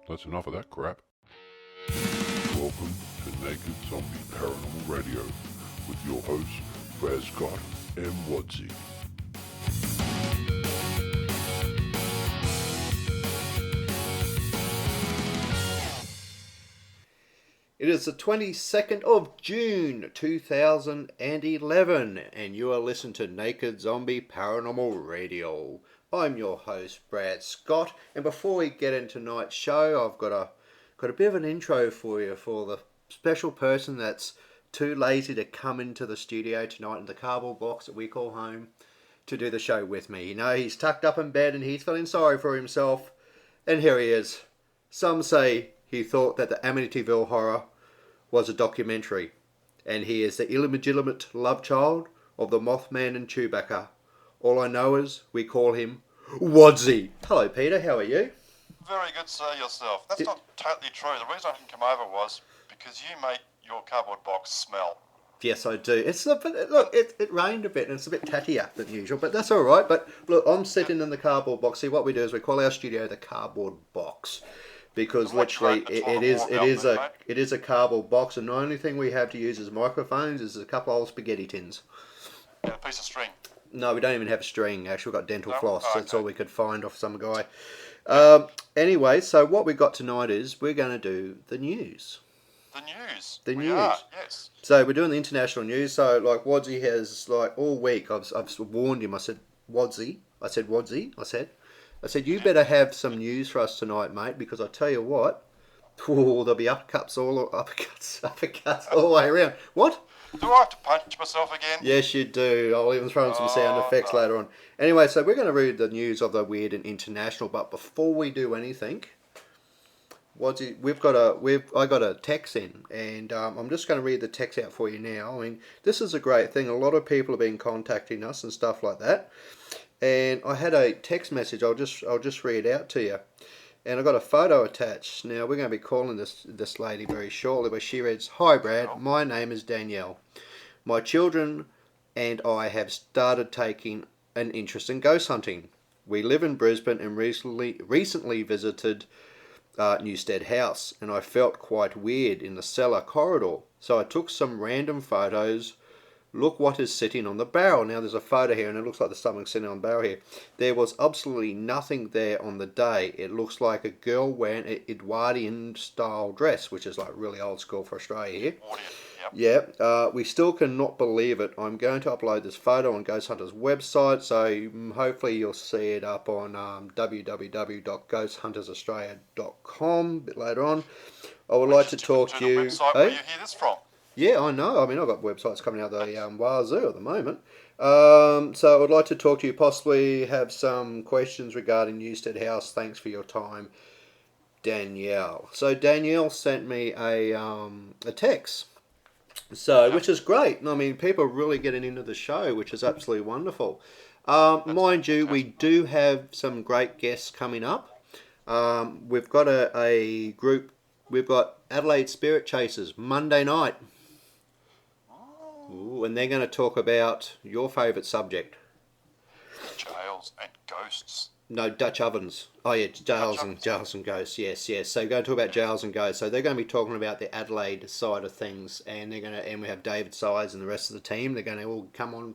That's enough of that crap. Welcome to Naked Zombie Paranormal Radio with your hosts, Brad Scott and Wadsy. It is the 22nd of June 2011 and you are listening to Naked Zombie Paranormal Radio. I'm your host Brad Scott, and before we get into tonight's show, I've got a bit of an intro for you for the special person that's too lazy to come into the studio tonight in the cardboard box that we call home to do the show with me. You know, he's tucked up in bed and he's feeling sorry for himself, and here he is. Some say he thought that the Amityville Horror was a documentary, and he is the illegitimate love child of the Mothman and Chewbacca. All I know is we call him Wadsy. Hello, Peter. How are you? Very good, sir. Yourself. That's not totally true. The reason I didn't come over was because you make your cardboard box smell. Yes, I do. It rained a bit and it's a bit tattier than usual, but that's all right. But look, I'm sitting in the cardboard box. See, what we do is we call our studio the cardboard box, because literally it is a cardboard box, and the only thing we have to use as microphones is a couple of old spaghetti tins. And a piece of string. No, we don't even have string. Actually, we've got dental floss. Oh, okay. That's all we could find off some guy. Anyway, so what we got tonight is we're going to do the news. The news. The we news. Are, yes. So we're doing the international news. So like Wadsy has, like, all week I've warned him. I said, Wadsy, you better have some news for us tonight, mate, because I tell you what, there'll be uppercuts all the way around. What? Do I have to punch myself again? Yes, you do. I'll even throw in some sound effects later on. Anyway, so we're going to read the news of the weird and international. But before we do anything, I got a text in, and I'm just going to read the text out for you now. I mean, this is a great thing. A lot of people have been contacting us and stuff like that. And I had a text message. I'll just read it out to you. And I got a photo attached. Now, we're going to be calling this lady very shortly, but she reads, "Hi Brad, my name is Danielle. My children and I have started taking an interest in ghost hunting. We live in Brisbane and recently visited Newstead House, and I felt quite weird in the cellar corridor. So I took some random photos. Look what is sitting on the barrel." Now there's a photo here and it looks like there's something sitting on the barrel here. There was absolutely nothing there on the day. It looks like a girl wearing an Edwardian style dress, which is like really old school for Australia here. Yeah, we still cannot believe it. I'm going to upload this photo on Ghost Hunter's website, so hopefully you'll see it up on www.ghosthuntersaustralia.com a bit later on. I would like to talk to you. Website where you hear this from? Yeah, I know. I mean, I've got websites coming out of the Wazoo at the moment. So I would like to talk to you, possibly have some questions regarding Newstead House. Thanks for your time, Danielle. So Danielle sent me a text, which is great. I mean, people are really getting into the show, which is absolutely wonderful. Mind you, we do have some great guests coming up. We've got a group. We've got Adelaide Spirit Chasers Monday night. Ooh, and they're going to talk about your favourite subject. Jails and ghosts. No, Dutch ovens. Oh yeah, jails and ghosts. Yes. So we're going to talk about jails and ghosts. So they're going to be talking about the Adelaide side of things, and we have David Sides and the rest of the team. They're going to all come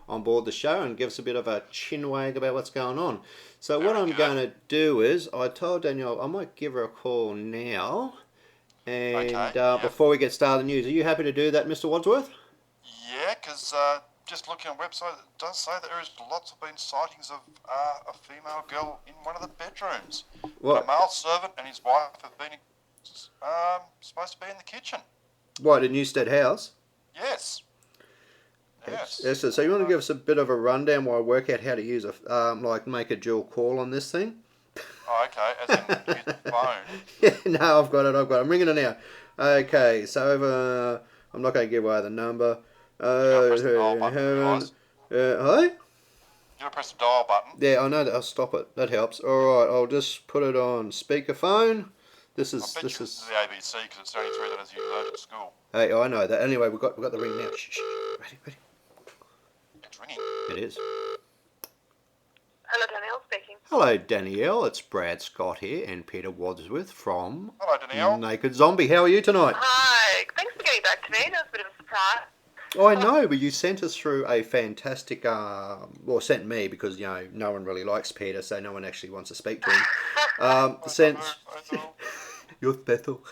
on board the show and give us a bit of a chin wag about what's going on. So what I'm going to do is, I told Danielle I might give her a call now, and before we get started, the news. Are you happy to do that, Mr. Wadsworth? Yeah, because just looking on the website, it does say that there is lots of been sightings of a female girl in one of the bedrooms. What? A male servant and his wife have been supposed to be in the kitchen. What, at Newstead House? Yes. Yes. So you want to give us a bit of a rundown while I work out how to use make a dual call on this thing? Oh, okay. As in use the phone. Yeah, no, I've got it. I'm ringing it now. Okay, so I'm not going to give away the number. Hi? You gotta press the dial button. Yeah, I know that. I'll stop it. That helps. Alright, I'll just put it on speakerphone. This is the ABC because it's the only three letters you learned at school. Hey, I know that. Anyway, we've got the ring now. Shh. Ready. It's ringing. It is. Hello, Danielle speaking. Hello, Danielle. It's Brad Scott here and Peter Wadsworth from Hello, Danielle. Naked Zombie. How are you tonight? Hi. Thanks for getting back to me. That was a bit of a surprise. Oh, I know, but you sent us through a fantastic, sent me because, no one really likes Peter, so no one actually wants to speak to him. Youth Bethel.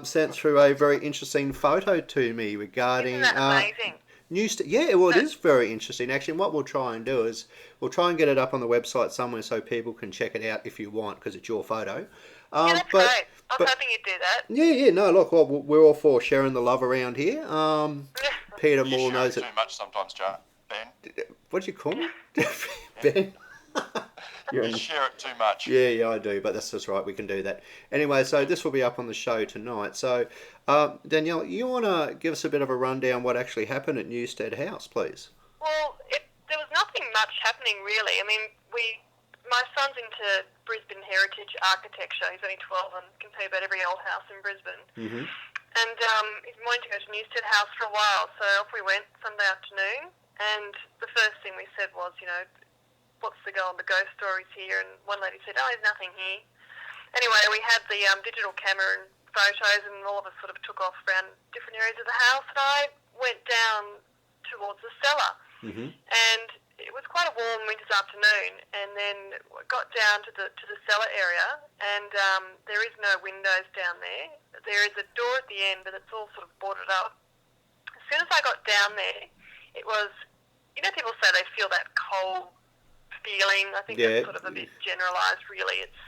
Sent through a very interesting photo to me regarding... Isn't that amazing? Yeah, well, it is very interesting. Actually, and what we'll try and do is we'll try and get it up on the website somewhere so people can check it out if you want, because it's your photo. Yeah, that's great. I was hoping you'd do that. Yeah, no, look, well, we're all for sharing the love around here. Peter Moore knows it. Too much sometimes, Ben. What do you call me? Ben? You share it too much. Yeah, I do, but that's just right. We can do that. Anyway, so this will be up on the show tonight. So, Danielle, you want to give us a bit of a rundown what actually happened at Newstead House, please? Well, there was nothing much happening, really. I mean, my son's into Brisbane heritage architecture. He's only 12 and can tell you about every old house in Brisbane. Mm-hmm. And he's wanting to go to Newstead House for a while, so off we went Sunday afternoon. And the first thing we said was, what's the go on the ghost stories here? And one lady said, oh, there's nothing here. Anyway, we had the digital camera and photos, and all of us sort of took off around different areas of the house. And I went down towards the cellar. Mm-hmm. And it was quite a warm winter's afternoon, and then got down to the cellar area, and there is no windows down there. There is a door at the end, but it's all sort of boarded up. As soon as I got down there, it was, people say they feel that cold feeling. I think it's sort of a bit generalised, really. It's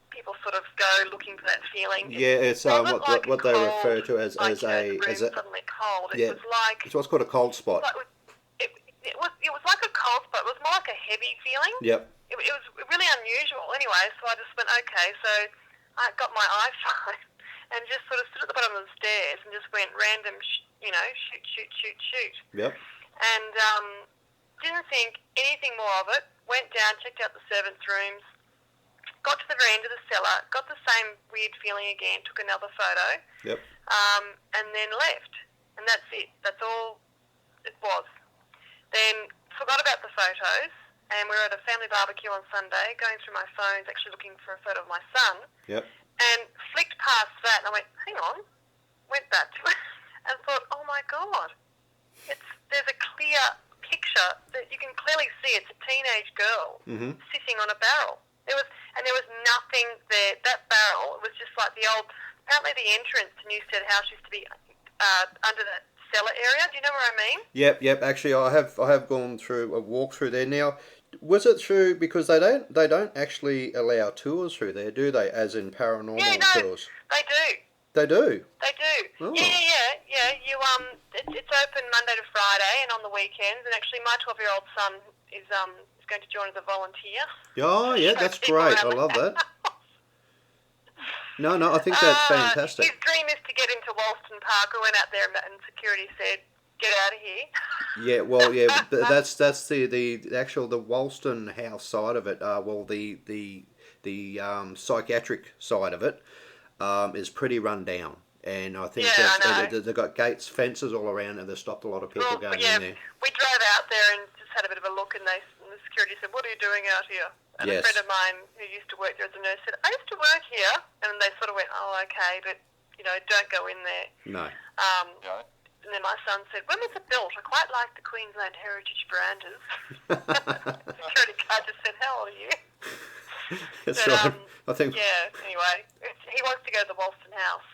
people sort of go looking for that feeling. Yeah, it's what they refer to as a suddenly cold. It was like it's what's called a cold spot. It was like a cold spot. It was more like a heavy feeling. Yep. It was really unusual. Anyway, so I just went, okay. So I got my iPhone and just sort of stood at the bottom of the stairs and just went random, shoot. Yep. And didn't think anything more of it. Went down, checked out the servants' rooms, got to the very end of the cellar, got the same weird feeling again, took another photo. Yep. And then left. And that's it. That's all it was. Then forgot about the photos, and we were at a family barbecue on Sunday, going through my phones, actually looking for a photo of my son. Yep. And flicked past that, and I went, hang on, went back to it, and thought, oh my God, there's a clear picture that you can clearly see. It's a teenage girl sitting on a barrel. There was nothing there. That barrel, it was just like the old. Apparently, the entrance to Newstead House used to be under that cellar area. Do you know what I mean? Yep. Actually, I have gone through a walk through there. Now, was it through because they don't actually allow tours through there, do they? As in paranormal tours. They do. They do. They do. Oh. Yeah. You it's open Monday to Friday and on the weekends. And actually, my 12-year-old son is going to join as a volunteer. Oh yeah, that's great. I love that. No, I think that's fantastic. His dream is to get into Wollston Park. We went out there and security said, get out of here. Yeah, well, yeah, that's the actual the Wollston House side of it. The psychiatric side of it is pretty run down. And I think they've got gates, fences all around, and they've stopped a lot of people going in there. We drove out there and just had a bit of a look, and the security said, what are you doing out here? And a friend of mine who used to work there as a nurse said, I used to work here. And they sort of went, oh, okay, but, don't go in there. No. And then my son said, when was it built? I quite like the Queensland Heritage verandas. Security guard just said, how old are you? That's right. I think... Yeah, anyway, he wants to go to the Wollston House.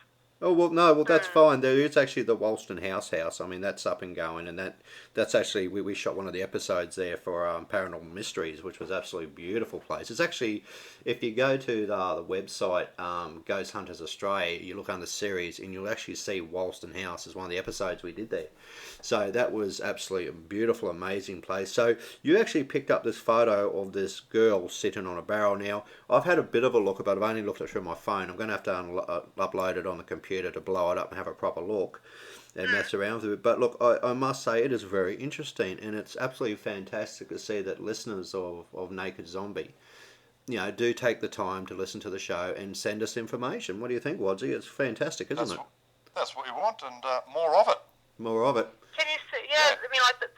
Oh, well, that's fine. There is actually the Wollston House. I mean, that's up and going, and that's actually, we shot one of the episodes there for Paranormal Mysteries, which was absolutely beautiful place. It's actually, if you go to the website, Ghost Hunters Australia, you look under series, and you'll actually see Wollston House as one of the episodes we did there. So that was absolutely a beautiful, amazing place. So you actually picked up this photo of this girl sitting on a barrel. Now, I've had a bit of a look, but I've only looked at it through my phone. I'm going to have to upload it on the computer to blow it up and have a proper look and mess around with it. But look, I must say it is very interesting, and it's absolutely fantastic to see that listeners of Naked Zombie, do take the time to listen to the show and send us information. What do you think, Wadsy? It's fantastic, isn't it? That's what we want, and more of it. More of it. Can you see? Yeah. I mean, like the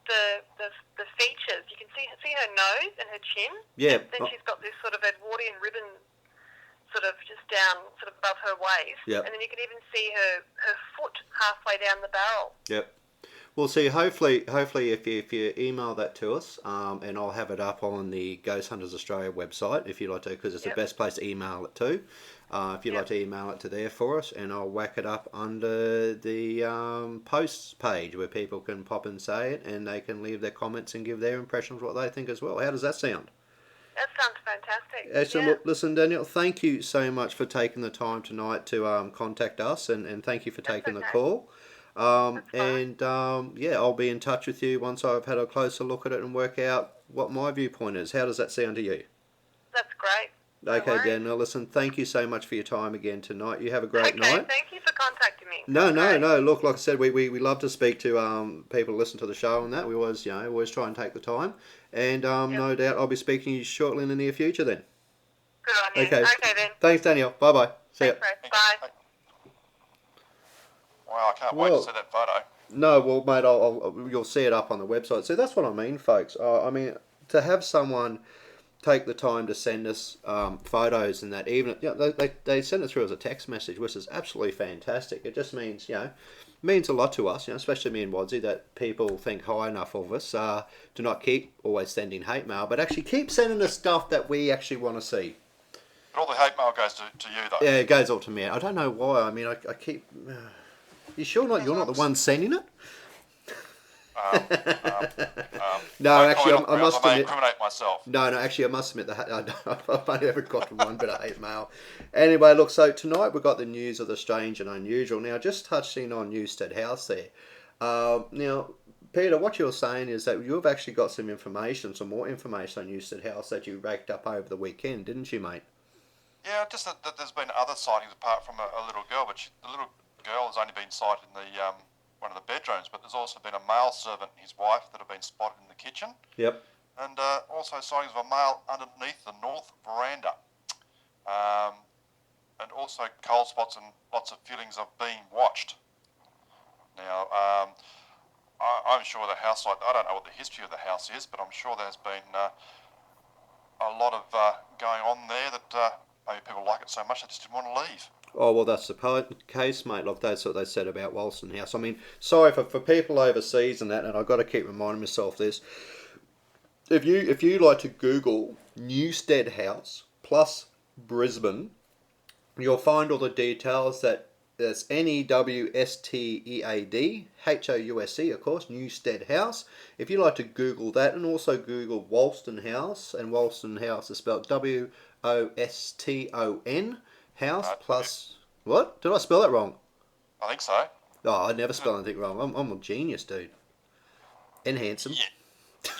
the features. You can see her nose and her chin. Yeah. Then she's got this sort of Edwardian ribbon sort of just down, sort of above her waist. Yep. And then you can even see her foot halfway down the barrel. Yep. Well, see, hopefully, if you email that to us, and I'll have it up on the Ghost Hunters Australia website if you like to, because it's the best place to email it to. If you'd like to email it to there for us, and I'll whack it up under the posts page where people can pop and say it, and they can leave their comments and give their impressions what they think as well. How does that sound? That sounds fantastic. Excellent. Look, listen, Daniel, thank you so much for taking the time tonight to contact us, and thank you for taking the call. I'll be in touch with you once I've had a closer look at it and work out what my viewpoint is. How does that sound to you? That's great. Okay, Daniel, listen, thank you so much for your time again tonight. You have a great night. Thank you for contacting me. No. Look, like I said, we love to speak to people who listen to the show and that. We always, always try and take the time. And no doubt I'll be speaking to you shortly in the near future then. Good on you. Okay then. Thanks, Daniel. Bye-bye. See ya. Bye. Wow, I can't wait to see that photo. No, well, mate, you'll see it up on the website. See, that's what I mean, folks. I mean, to have someone take the time to send us photos and that, even they send it through as a text message, which is absolutely fantastic. It just means means a lot to us, especially me and Wadsy, that people think high enough of us to not keep always sending hate mail, but actually keep sending us stuff that we actually want to see. But all the hate mail goes to you, though. Yeah, it goes all to me. I don't know why. I mean, I keep. You sure you're not the one sending it? No, actually, I must admit. Incriminate myself. No, actually, I must admit that I've only ever gotten one bit of hate mail. Anyway, look, so tonight we've got the news of the strange and unusual. Now, just touching on Newstead House there. Now, Peter, what you're saying is that you've actually got some more information on Newstead House that you raked up over the weekend, didn't you, mate? Yeah, just that there's been other sightings apart from a little girl, but the little girl has only been sighted in the one of the bedrooms, but there's also been a male servant and his wife that have been spotted in the kitchen. Yep. And also sightings of a male underneath the north veranda. And also cold spots and lots of feelings of being watched. Now, I'm sure the house, I don't know what the history of the house is, but I'm sure there's been a lot of going on there that maybe people like it so much they just didn't want to leave. Oh, well, that's the case, mate. Look, that's what they said about Wolston House. I mean, sorry for people overseas and that, and I've got to keep reminding myself this. If you like to Google Newstead House plus Brisbane, you'll find all the details that's Newstead House, of course, Newstead House. If you like to Google that, and also Google Wolston House, and Wolston House is spelled Woston House plus... What? Did I spell that wrong? I think so. Oh, I never spell anything wrong. I'm a genius, dude. And handsome. Yeah.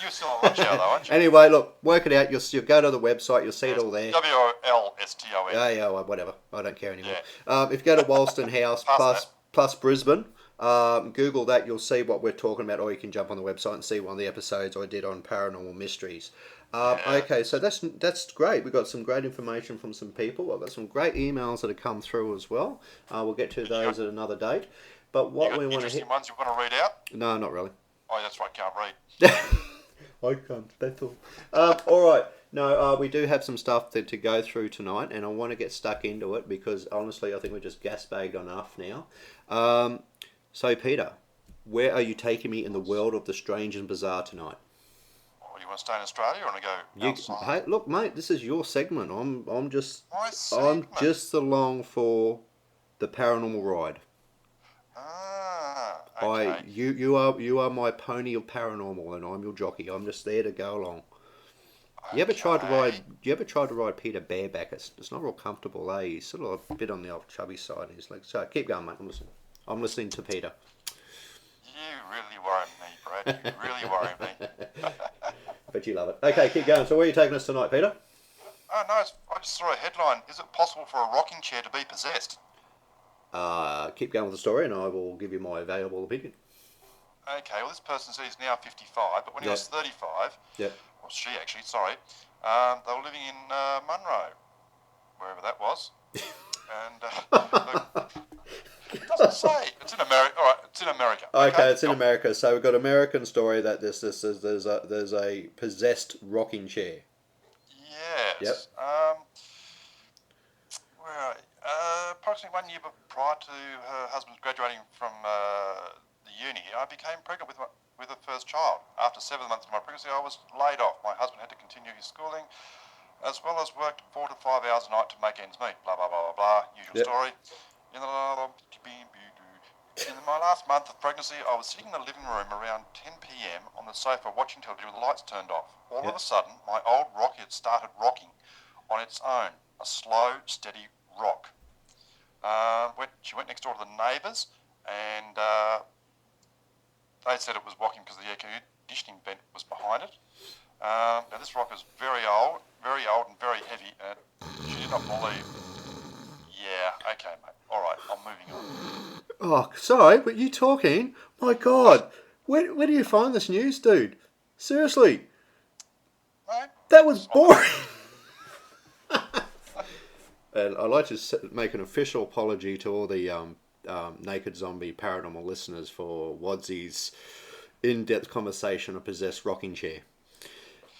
You're still on watch out, though, aren't you? Anyway, look, work it out. You'll go to the website. You'll see it all there. Wolston. Yeah, whatever. I don't care anymore. Yeah. If you go to Wolston House plus Brisbane, Google that. You'll see what we're talking about, or you can jump on the website and see one of the episodes I did on paranormal mysteries. Okay, so that's great. We've got some great information from some people. I've got some great emails that have come through as well. We'll get to those at another date. But what we want to hit... ones you want to read out? No, not really. Oh, that's right, can't read. I can't, that's all. All right. No, we do have some stuff to go through tonight, and I want to get stuck into it because, honestly, I think we're just gas-bagged enough now. So, Peter, where are you taking me in the world of the strange and bizarre tonight? You want to stay in Australia or want to go outside? Hey, look, mate, this is your segment. I'm just along for the paranormal ride. Okay. You are my pony of paranormal, and I'm your jockey. I'm just there to go along. Okay. You ever tried to ride Peter bareback? It's not real comfortable, eh? He's sort of a bit on the old chubby side. He's like, so keep going, mate. I'm listening to Peter. You really worry me, Brad. You really worry me. But you love it. Okay, keep going. So where are you taking us tonight, Peter? Oh, no, I just saw a headline. Is it possible for a rocking chair to be possessed? Keep going with the story and I will give you my valuable opinion. Okay, well, this person says he's now 55, but when he was 35, well, she actually, sorry, they were living in Munro, wherever that was. And it doesn't say. It's in America. All right, It's in America. Okay, it's in America. So we've got American story that there's a possessed rocking chair. Yes. Yep. Approximately 1 year prior to her husband's graduating from the uni, I became pregnant with her first child. After 7 months of my pregnancy, I was laid off. My husband had to continue his schooling, as well as worked 4 to 5 hours a night to make ends meet. Blah, blah, blah, blah, blah. Usual story. In my last month of pregnancy, I was sitting in the living room around 10 p.m. on the sofa watching television with the lights turned off. All of a sudden, my old rocker had started rocking on its own, a slow, steady rock. She went next door to the neighbours, and they said it was rocking because the air conditioning vent was behind it. Now this rock is very old and very heavy, and she did not believe. Yeah, okay, mate. All right, I'm moving on. Oh, sorry, but you talking? My God, where do you find this news, dude? Seriously, Mate, that was boring. And I'd like to make an official apology to all the Naked Zombie Paranormal listeners for Wadsy's in-depth conversation of possessed rocking chair.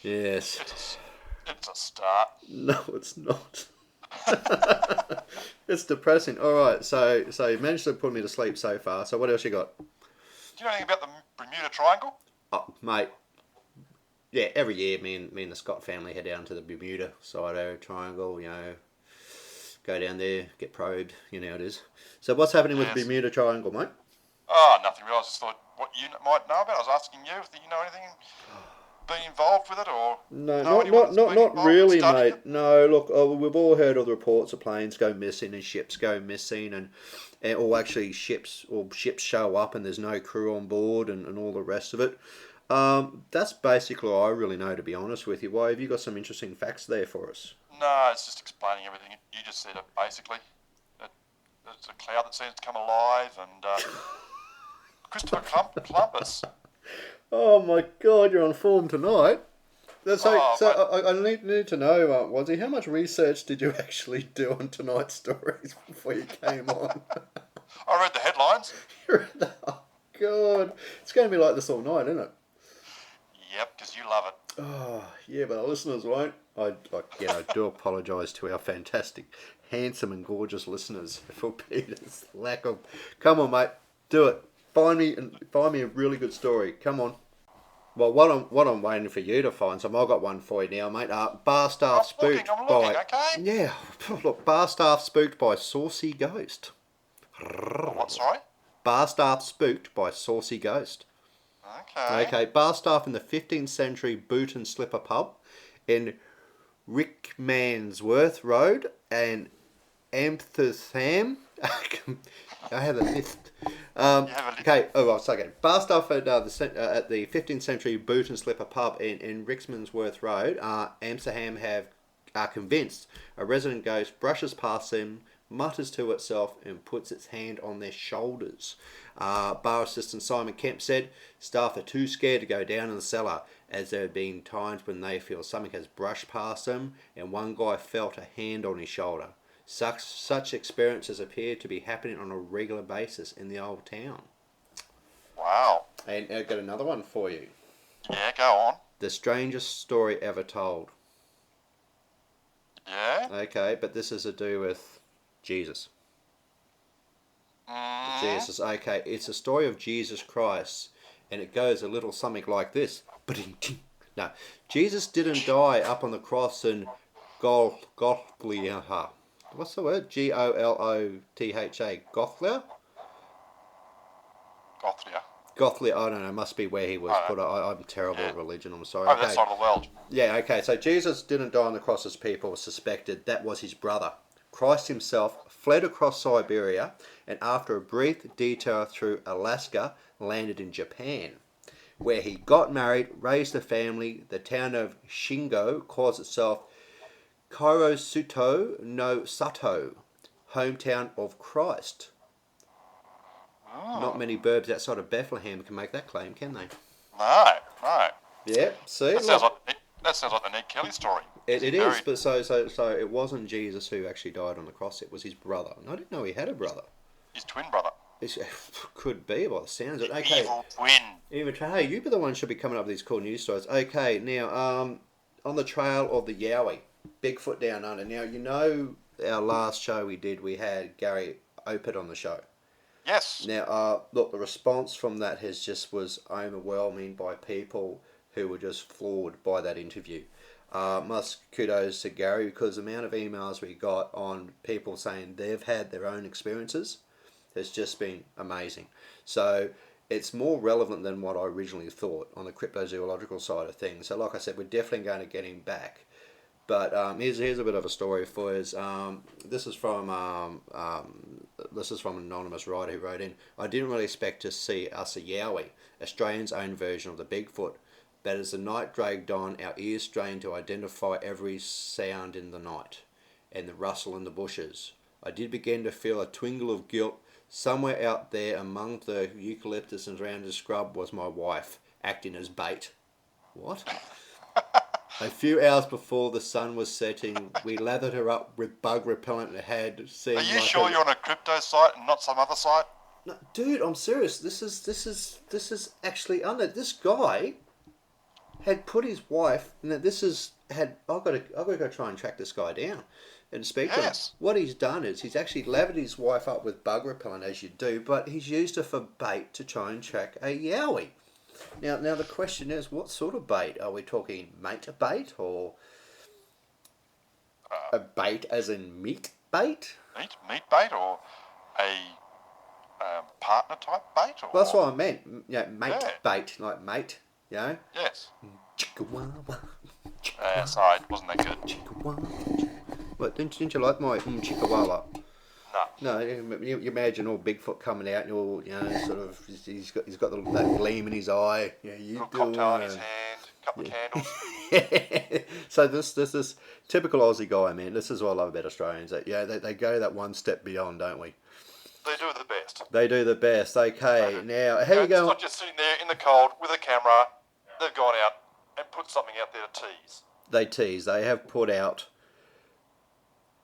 Yes. It's a start. No, it's not. It's depressing. All right, so you managed to put me to sleep so far. So what else you got? Do you know anything about the Bermuda Triangle? Oh, mate. Yeah, every year me and the Scott family head down to the Bermuda side Triangle. You know, go down there, get probed. You know how it is. So what's happening with the Bermuda Triangle, mate? Oh, nothing. I just thought what you might know about. I was asking you if you know anything. Been involved with it or no, not really, mate. No, look, we've all heard of the reports of planes go missing and ships go missing, and or actually ships show up and there's no crew on board and all the rest of it. That's basically all I really know, to be honest with you. Why have you got some interesting facts there for us? No, it's just explaining everything. You just said it basically. It's a cloud that seems to come alive, and Christopher Columbus. Oh my God, you're on form tonight. I need to know, Wadsy, how much research did you actually do on tonight's stories before you came on? I read the headlines. Oh God, it's going to be like this all night, isn't it? Yep, because you love it. Oh yeah, but the listeners won't. I do apologise to our fantastic, handsome and gorgeous listeners for Peter's lack of. Come on, mate, do it. Find me a really good story. Come on. Well, what I'm waiting for you to find, so I've got one for you now, mate. Barstaff spooked I'm looking, okay? Yeah, look, Barstaff spooked by saucy ghost. What? Sorry. Barstaff spooked by saucy ghost. Okay, Barstaff in the 15th century boot and slipper pub in Rickmansworth Road and Amsterdam. I have a list. Okay, again. Barstaff at the 15th century boot and slipper pub in Rickmansworth Road, Amsterdam are convinced a resident ghost brushes past them, mutters to itself, and puts its hand on their shoulders. Bar assistant Simon Kemp said, staff are too scared to go down in the cellar, as there have been times when they feel something has brushed past them, and one guy felt a hand on his shoulder. Such experiences appear to be happening on a regular basis in the old town. Wow. And I've got another one for you. Yeah, go on. The strangest story ever told. Yeah? Okay, but this is to do with Jesus. Jesus, okay. It's a story of Jesus Christ, and it goes a little something like this. No, Jesus didn't die up on the cross in Golgotha. What's the word? Golotha? Gothlia? Gothlia, I don't know, must be where he was put. I'm terrible at religion, I'm sorry. Over that side of the world. Yeah, okay, so Jesus didn't die on the cross as people suspected. That was his brother. Christ himself fled across Siberia, and after a brief detour through Alaska, landed in Japan, where he got married, raised a family. The town of Shingo calls itself Kurosuto no Sato, hometown of Christ. Not many burbs outside of Bethlehem can make that claim, can they? No. Yeah, see? That sounds like the Ned Kelly story. It is, but so it wasn't Jesus who actually died on the cross, it was his brother. And I didn't know he had a brother. His twin brother. It could be by the sounds of it. Okay. Evil twin. Even hey, you be the one who should be coming up with these cool news stories. Okay, now on the trail of the Yowie, Bigfoot down under. Now you know our last show we did, we had Gary Opert on the show. Yes. Now, look, the response from that was overwhelming by people who were just floored by that interview. Must kudos to Gary because the amount of emails we got on people saying they've had their own experiences has just been amazing. So it's more relevant than what I originally thought on the cryptozoological side of things. So like I said, we're definitely going to get him back. But here's a bit of a story for us. This is from an anonymous writer who wrote in. I didn't really expect to see us a Yowie, Australians' own version of the Bigfoot. But as the night dragged on, our ears strained to identify every sound in the night and the rustle in the bushes. I did begin to feel a twinge of guilt. Somewhere out there among the eucalyptus and around the scrub was my wife, acting as bait. What? A few hours before the sun was setting, we lathered her up with bug repellent and had seen. Are you sure you're on a crypto site and not some other site? No, dude, I'm serious. This is actually under. This guy had put his wife. And this is had. I've got to go try and track this guy down and speak to him. What he's done is he's actually lathered his wife up with bug repellent, as you do, but he's used her for bait to try and track a Yowie. Now the question is, what sort of bait? Are we talking mate bait or a bait as in meat bait? Meat bait or a partner type bait? Or... Well, that's what I meant. You know, mate bait, like mate, you know? Yes. Chickawawa. Sorry, wasn't that good? Chickawawa. What, didn't you like my chickawawa? No. No, you imagine all Bigfoot coming out and all, you know, sort of, he's got that gleam in his eye. Yeah, you cocktail in his hand, couple of candles. So this is typical Aussie guy, man. This is what I love about Australians. That they go that one step beyond, don't we? They do the best. They do the best. Okay, now how you It's going? not just sitting there in the cold with a camera. They've gone out and put something out there to tease. They tease. They have put out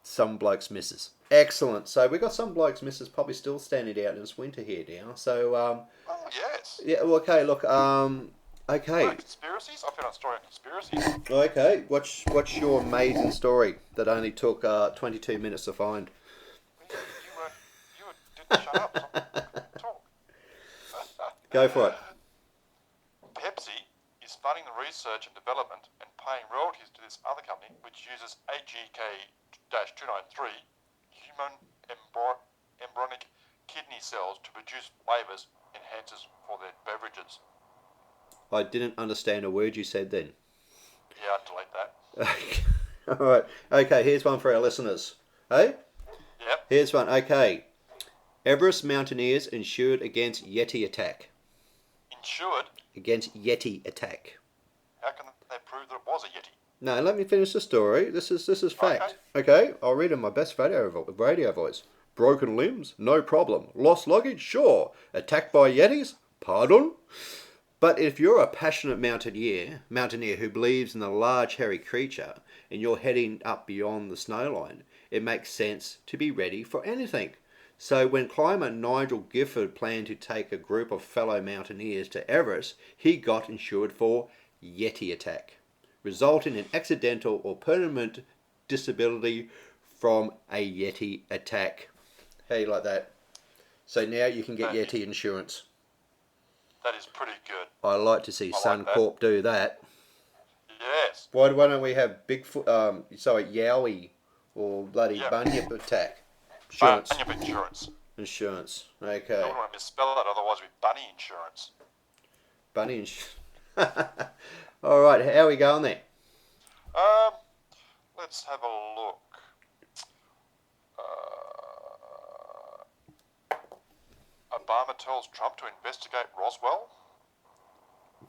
Some Blokes Misses. Excellent. So we got Some Blokes Misses probably still standing out in this winter here now. So oh yes. yeah. Well, okay. Look. Okay. Conspiracies. I found a story on conspiracies. Okay. What's your amazing story that only took 22 minutes to find? You didn't shut up. Talk. Go for it. Pepsi is funding the research and development and paying royalties to this other company, which uses AGK-293 human embryonic kidney cells to produce flavors enhancers for their beverages. I didn't understand a word you said then. Yeah, I'd delete that. All right. Okay, here's one for our listeners. Hey? Yep. Here's one. Okay. Everest mountaineers insured against Yeti attack. Insured? Against Yeti attack. How can they prove that it was a Yeti? No, let me finish the story. This is fact. Okay, I'll read in my best radio voice. Broken limbs? No problem. Lost luggage? Sure. Attacked by Yetis? Pardon? But if you're a passionate mountaineer who believes in a large hairy creature and you're heading up beyond the snowline, it makes sense to be ready for anything. So when climber Nigel Gifford planned to take a group of fellow mountaineers to Everest, he got insured for Yeti attack, resulting in accidental or permanent disability from a Yeti attack. How do you like that? So now you can get Yeti insurance. That is pretty good. I like to see Suncorp do that. Yes. Why don't we have Bigfoot, Yowie or bloody Bunyip attack? Insurance. Bunyip insurance. Insurance. I Okay. wouldn't want to misspell that, otherwise it'd be bunny insurance. Bunny insurance. All right, how are we going there? Let's have a look. Obama tells Trump to investigate Roswell.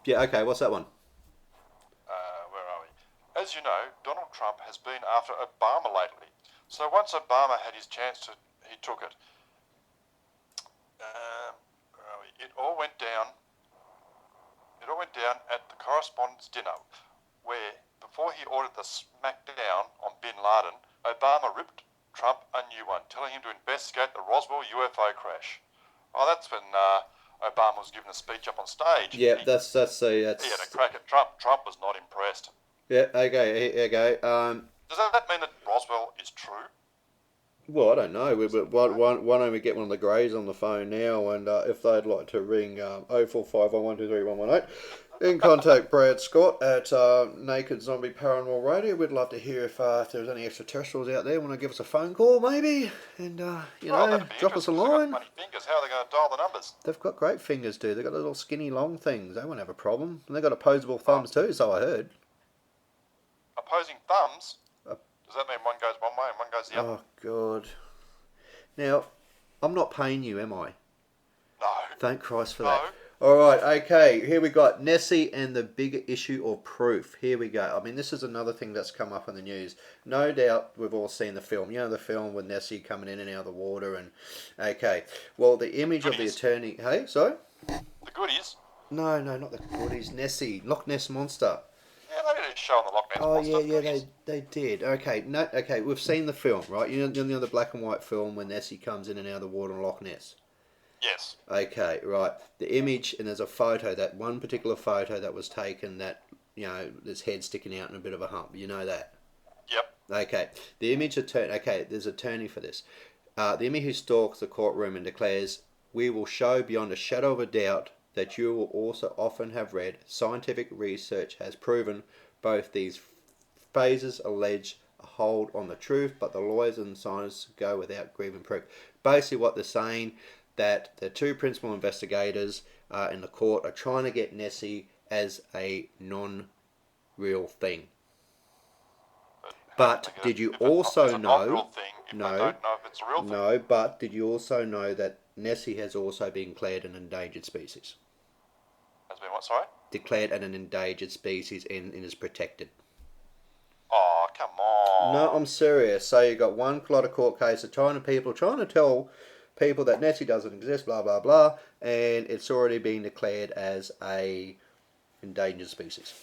Yeah, okay, what's that one? Where are we? As you know, Donald Trump has been after Obama lately. So once Obama had his chance he took it. Where are we? It all went down at the Correspondents' Dinner, where, before he ordered the smackdown on Bin Laden, Obama ripped Trump a new one, telling him to investigate the Roswell UFO crash. Oh, that's when Obama was giving a speech up on stage. Yeah, He that's had a crack at Trump. Trump was not impressed. Yeah, okay, here you go. Does that mean that Roswell is true? Well, I don't know. Why don't we get one of the Greys on the phone now, and if they'd like to ring 0451123118, in contact Brad Scott at Naked Zombie Paranormal Radio. We'd love to hear if there's any extraterrestrials out there want to give us a phone call, maybe, and drop us a line. Funny fingers. How are they going to dial the numbers? They've got great fingers, dude. They've got little skinny long things. They won't have a problem. And they've got opposable thumbs too, so I heard. Opposing thumbs? Does that mean one goes one way and one goes the other? Oh, God. Now, I'm not paying you, am I? No. Thank Christ for that. All right, okay, here we got Nessie and the bigger issue of proof. Here we go. I mean, this is another thing that's come up in the news. No doubt we've all seen the film. You know, the film with Nessie coming in and out of the water. And okay, well, the image of the attorney... Hey, sorry? The goodies? No, not the goodies. Nessie, Loch Ness Monster. Yeah, they did a show on the Loch Ness Monster. Oh, yeah, they did. Okay, we've seen the film, right? You know the black and white film when Nessie comes in and out of the water in Loch Ness? Yes. Okay, right. The image, and there's a photo, that one particular photo that was taken that, there's head sticking out in a bit of a hump. You know that? Yep. Okay. The image attorney, there's an attorney for this. The image who stalks the courtroom and declares, "We will show beyond a shadow of a doubt that you will also often have read scientific research has proven both these phases allege a hold on the truth, but the lawyers and scientists go without grieving proof." Basically what they're saying, that the two principal investigators in the court are trying to get Nessie as a non-real thing. But did you also know... No, but did you also know that Nessie has also been declared an endangered species? Has been what, sorry? Declared an endangered species and is protected. Oh, come on. No, I'm serious. So you got one lot of court cases trying to tell people that Nessie doesn't exist, blah, blah, blah, and it's already been declared as a endangered species.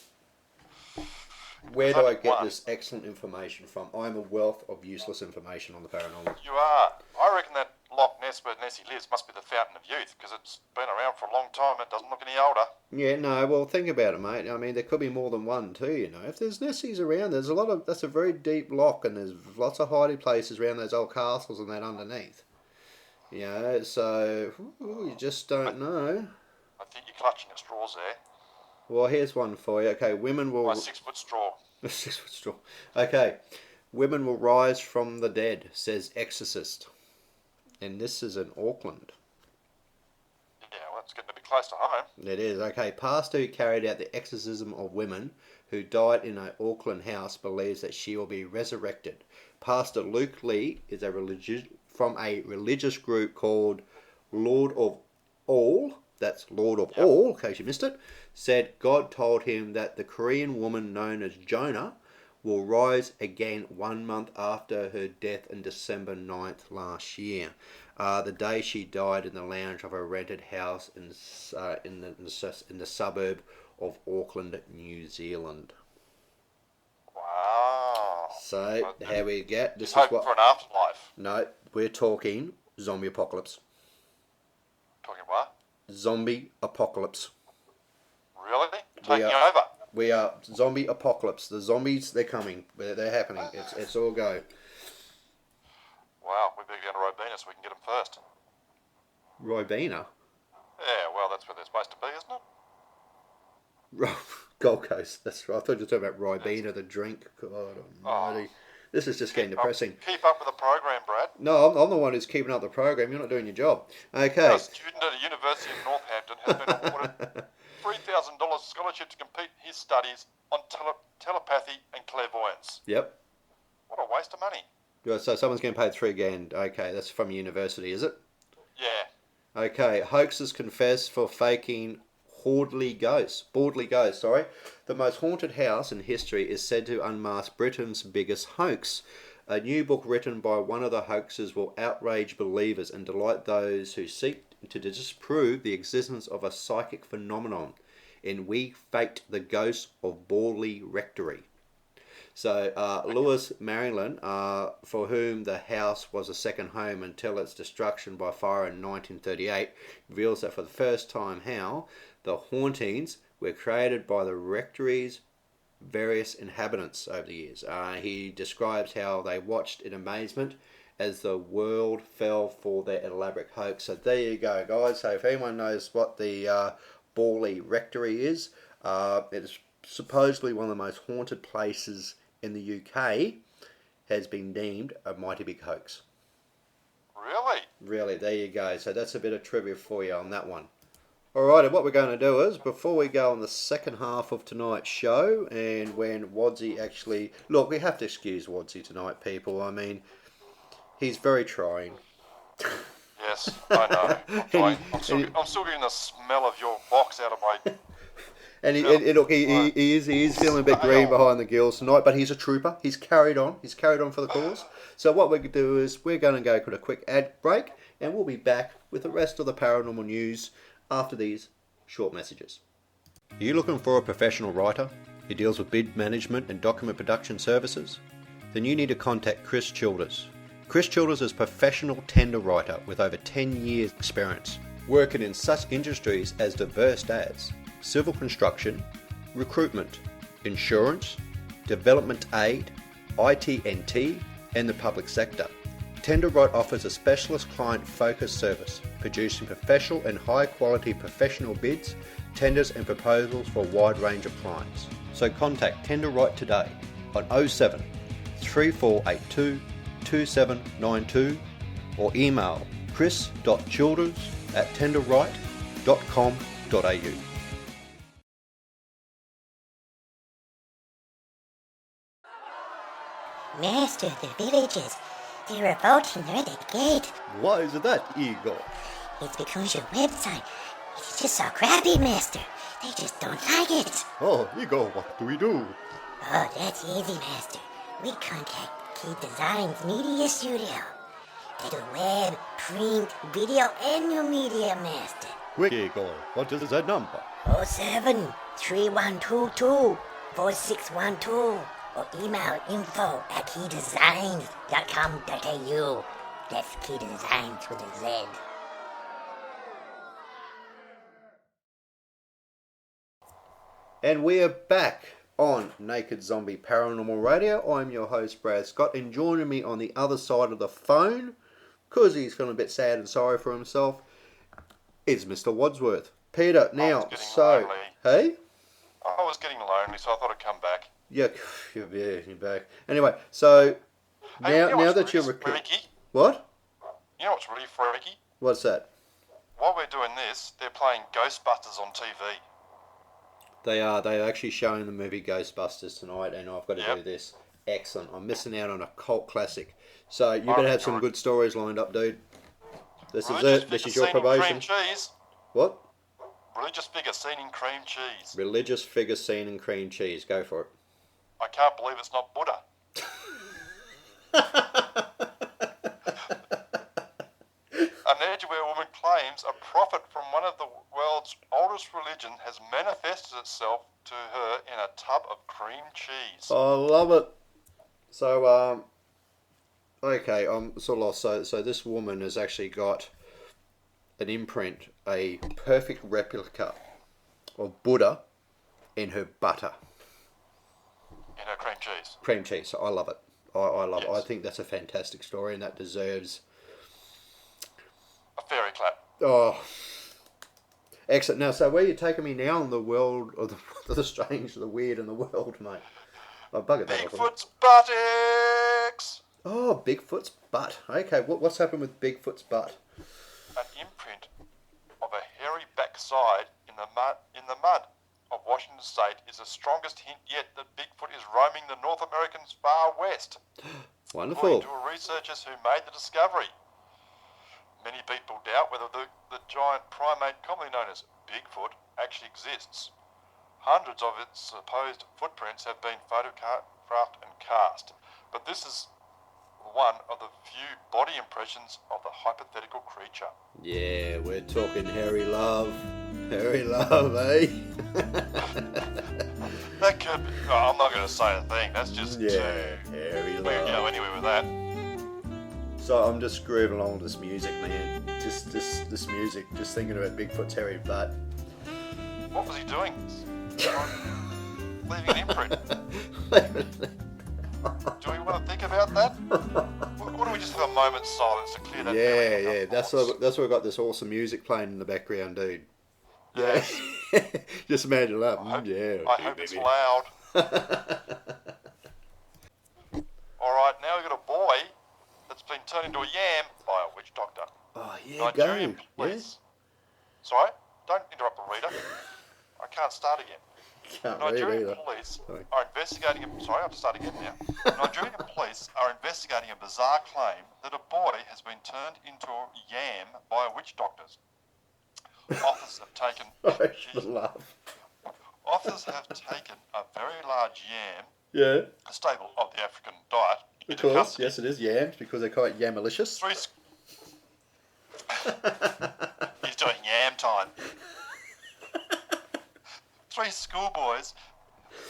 Where do I get this excellent information from? I'm a wealth of useless information on the paranormal. You are. I reckon that Loch Ness where Nessie lives must be the fountain of youth, because it's been around for a long time and it doesn't look any older. Yeah, no, well, think about it, mate. I mean, there could be more than one too, If there's Nessies around, there's that's a very deep loch, and there's lots of hiding places around those old castles and that underneath. So you just don't know. I think you're clutching at straws there. Well, here's one for you. Okay, women will... My 6-foot straw. 6-foot straw. Okay, women will rise from the dead, says exorcist. And this is in Auckland. Yeah, well, it's getting a bit close to home. It is. Okay, pastor who carried out the exorcism of women who died in an Auckland house believes that she will be resurrected. Pastor Luke Lee is from a religious group called Lord of All. That's Lord of All, in case you missed it. Said God told him that the Korean woman known as Jonah will rise again 1 month after her death on December 9th last year. The day she died in the lounge of a rented house in the suburb of Auckland, New Zealand. Wow. So, how we get... This is hope what... for an afterlife. No, we're talking zombie apocalypse. Talking what? Zombie apocalypse. Really? Taking over? We are zombie apocalypse. The zombies, they're coming. They're happening. It's all go. Wow, we better go to Robina so we can get them first. Ribena? Yeah, well, that's where they're supposed to be, isn't it? Gold Coast, that's right. I thought you were talking about Ribena, the drink. God almighty. This is just getting depressing. Keep up with the program, Brad. No, I'm the one who's keeping up the program. You're not doing your job. Okay. A student at the University of Northampton has been awarded $3,000 scholarship to complete his studies on telepathy and clairvoyance. Yep. What a waste of money. So someone's getting paid $3,000. Okay, that's from university, is it? Yeah. Okay, hoaxes confess for faking Bawdley Ghost. The most haunted house in history is said to unmask Britain's biggest hoax. A new book written by one of the hoaxers will outrage believers and delight those who seek to disprove the existence of a psychic phenomenon in We Faked the Ghost of Bawdley Rectory. So Lewis Marilyn, for whom the house was a second home until its destruction by fire in 1938, reveals that for the first time how the hauntings were created by the rectory's various inhabitants over the years. He describes how they watched in amazement as the world fell for their elaborate hoax. So there you go, guys. So if anyone knows what the Borley Rectory is, it is supposedly one of the most haunted places in the UK, has been deemed a mighty big hoax. Really? Really, there you go. So that's a bit of trivia for you on that one. Alright, and what we're going to do is, before we go on the second half of tonight's show, and when Wadsy actually... Look, we have to excuse Wadsy tonight, people. I mean, he's very trying. Yes, I know. I'm trying. I'm still getting the smell of your box out of my... And look, he is feeling a bit green behind the gills tonight, but he's a trooper. He's carried on. He's carried on for the cause. So what we're going to do is we're going to go for a quick ad break, and we'll be back with the rest of the paranormal news after these short messages. Are you looking for a professional writer who deals with bid management and document production services? Then you need to contact Chris Childers. Chris Childers is a professional tender writer with over 10 years experience, working in such industries as diverse as civil construction, recruitment, insurance, development aid, IT&T, and the public sector. TenderWrite offers a specialist client-focused service, producing professional and high-quality professional bids, tenders and proposals for a wide range of clients. So contact TenderWrite today on 07 3482 2792 or email chris.childers@tenderwrite.com.au. Master, the villagers, they're revolting. They're at the gate. Why is that, Igor? It's because your website is just so crappy, Master. They just don't like it. Oh, Igor, what do we do? Oh, that's easy, Master. We contact Key Designs Media Studio. They do web, print, video, and new media, Master. Quick, Igor, what is that number? 07 3122 4612 or email info@keydesigns.com.au. That's Key Designs with a Z. And we are back on Naked Zombie Paranormal Radio. I'm your host, Brad Scott, and joining me on the other side of the phone, because he's feeling a bit sad and sorry for himself, is Mr. Wadsworth. Peter, now, so... Lonely. Hey? I was getting lonely, so I thought I'd come back. Yeah, you're back. Anyway, so, Hey, now that you're... freaky? What? You know what's really freaky? What's that? While we're doing this, they're playing Ghostbusters on TV. They're actually showing the movie Ghostbusters tonight, and I've got to do this. Excellent. I'm missing out on a cult classic. So you better have some good stories lined up, dude. This is it. This is your promotion. Cream cheese. What? Religious figure seen in cream cheese. Religious figure seen in cream cheese. Go for it. I can't believe it's not Buddha. An Edgeware woman claims a prophet from one of the world's oldest religions has manifested itself to her in a tub of cream cheese. I love it. So, okay, I'm sort of lost. So this woman has actually got an imprint, a perfect replica of Buddha in her butter. In her cream cheese. Cream cheese. So I love it. I love it. Yes. I think that's a fantastic story, and that deserves A fairy clap. Oh, excellent. Now, so where are you taking me now in the world of the strange, the weird, and the world, mate? I buggered that off. Bigfoot's buttocks! Oh, Bigfoot's butt. Okay, what's happened with Bigfoot's butt? An imprint of a hairy backside in the mud of Washington State is the strongest hint yet that Bigfoot is roaming the North American's far west. Wonderful. According to researchers who made the discovery. Many people doubt whether the giant primate commonly known as Bigfoot actually exists. Hundreds of its supposed footprints have been photographed and cast, but this is one of the few body impressions of the hypothetical creature. Yeah, we're talking hairy love. Hairy love, eh? That could be. Oh, I'm not going to say a thing. That's just too. Harry We could go anywhere with that. So I'm just grooving along with this music, man. Just this music. Just thinking about Bigfoot's hairy butt. What was he doing? Leaving an imprint. Do we want to think about that? Why don't we just have a moment's silence to clear that? Yeah. That's why we got this awesome music playing in the background, dude. Yeah. Just imagine that. I hope it's loud. Alright, now we've got a boy that's been turned into a yam by a witch doctor. Oh, yeah, Nigerian go. police. Sorry? Don't interrupt the reader. I can't start again. Nigerian police are investigating. Sorry, I have to start again now. Nigerian police are investigating a bizarre claim that a boy has been turned into a yam by witch doctors. Officers have taken. I should laugh. Officers have taken a very large yam, Yeah. a staple of the African diet. Of course, yes, it is yams because they call it yamalicious. He's doing yam time. 3 schoolboys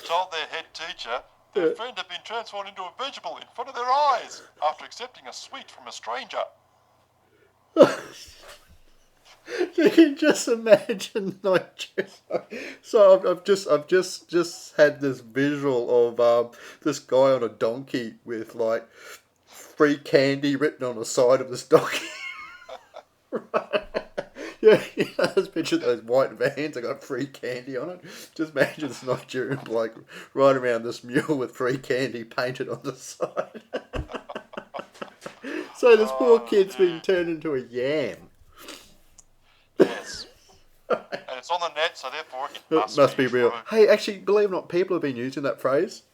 told their head teacher their friend had been transformed into a vegetable in front of their eyes after accepting a sweet from a stranger. You can just imagine, like, so I've just had this visual of this guy on a donkey with like free candy written on the side of this donkey. Yeah, just picture those white vans that got free candy on it. Just imagine this Nigerian bloke right around this mule with free candy painted on the side. So this poor kid's been turned into a yam. Yes. And it's on the net, so therefore it must be real. true. Hey, actually, believe it or not, people have been using that phrase.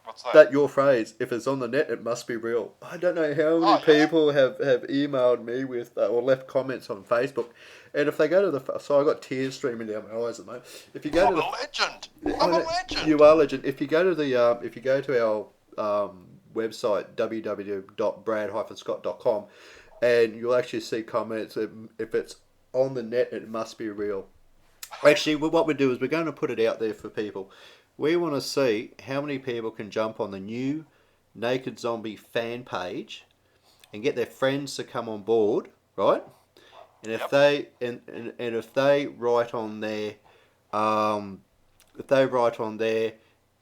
What's that? That your phrase, if it's on the net, it must be real. I don't know how many people have emailed me with or left comments on Facebook, and if they go to the so I got tears streaming down my eyes at the moment. If you go I'm to a legend. I'm a legend. You are a legend. If you go to the if you go to our website www.brad-scott.com, and you'll actually see comments. If it's on the net, it must be real. Actually, what we do is we're going to put it out there for people. We want to see how many people can jump on the new Naked Zombie fan page and get their friends to come on board, right? And if they and if they write on there,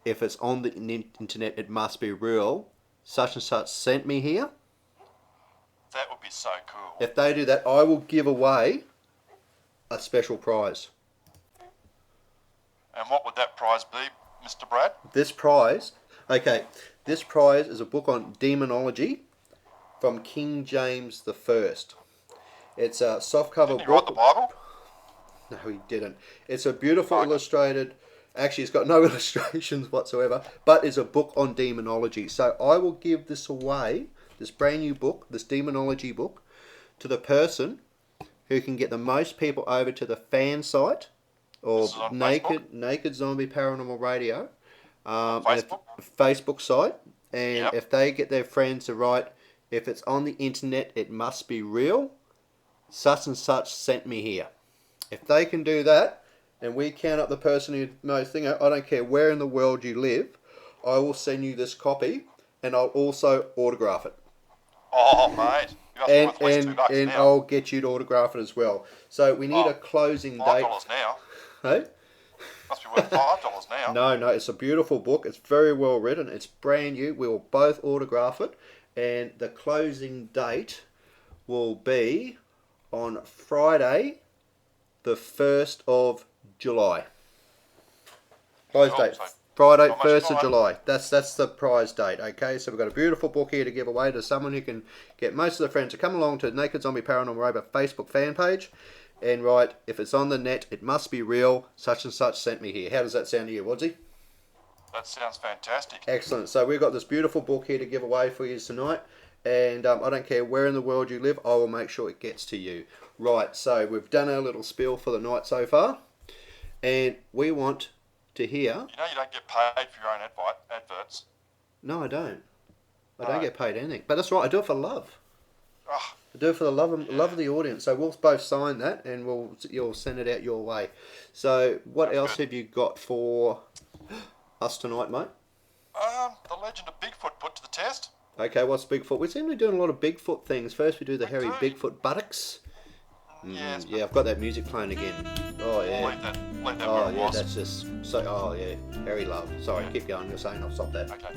if it's on the internet, it must be real. Such and such sent me here. That would be so cool. If they do that, I will give away a special prize. And what would that prize be, Mr. Brad? This prize is a book on demonology from King James the First. It's a softcover Didn't he book. write the Bible? No, he didn't. It's a beautiful illustrated. Actually, it's got no illustrations whatsoever, but it's a book on demonology. So I will give this away, this brand new book, this demonology book, to the person who can get the most people over to the fan site of Naked Zombie Paranormal Radio Facebook site, and if they get their friends to write, if it's on the internet, it must be real. Such and such sent me here. If they can do that, and we count up the person who most thing, I don't care where in the world you live, I will send you this copy, and I'll also autograph it. Oh, mate. And I'll get you to autograph it as well. So we need a closing date. $5 now. Hey? Must be worth $5 now. No, it's a beautiful book. It's very well written. It's brand new. We will both autograph it. And the closing date will be on Friday, the 1st of July. Close date. Friday, 1st of July. That's the prize date, okay? So we've got a beautiful book here to give away to someone who can get most of their friends to come along to Naked Zombie Paranormal Radio Facebook fan page and write, if it's on the net, it must be real, such and such sent me here. How does that sound to you, Wadsy? That sounds fantastic. Excellent. So we've got this beautiful book here to give away for you tonight. And I don't care where in the world you live, I will make sure it gets to you. Right, so we've done our little spiel for the night so far. And we want to hear... You know you don't get paid for your own adverts. No, I don't. I don't get paid anything. But that's right, I do it for love. Oh, I do it for the love of the audience. So we'll both sign that and you'll send it out your way. So what else have you got for Us tonight, mate. The legend of Bigfoot put to the test. Okay, what's Bigfoot? We seem to be doing a lot of Bigfoot things. First we do the hairy do. Bigfoot buttocks. Yes. Yeah, I've got that music playing again. Oh, yeah. Leave that Oh, where it yeah, was. that's just so... Oh, yeah. Hairy love. Sorry, keep going. You're saying I'll stop that. Okay.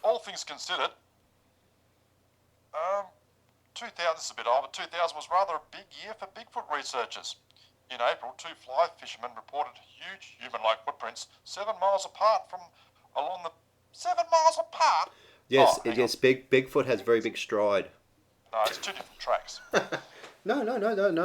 All things considered, 2000, this is a bit old, but 2000 was rather a big year for Bigfoot researchers. In April, 2 fly fishermen reported huge human-like footprints 7 miles apart along the... 7 miles apart? Yes, Oh, yes, Bigfoot has very big stride. No, it's 2 different tracks. No,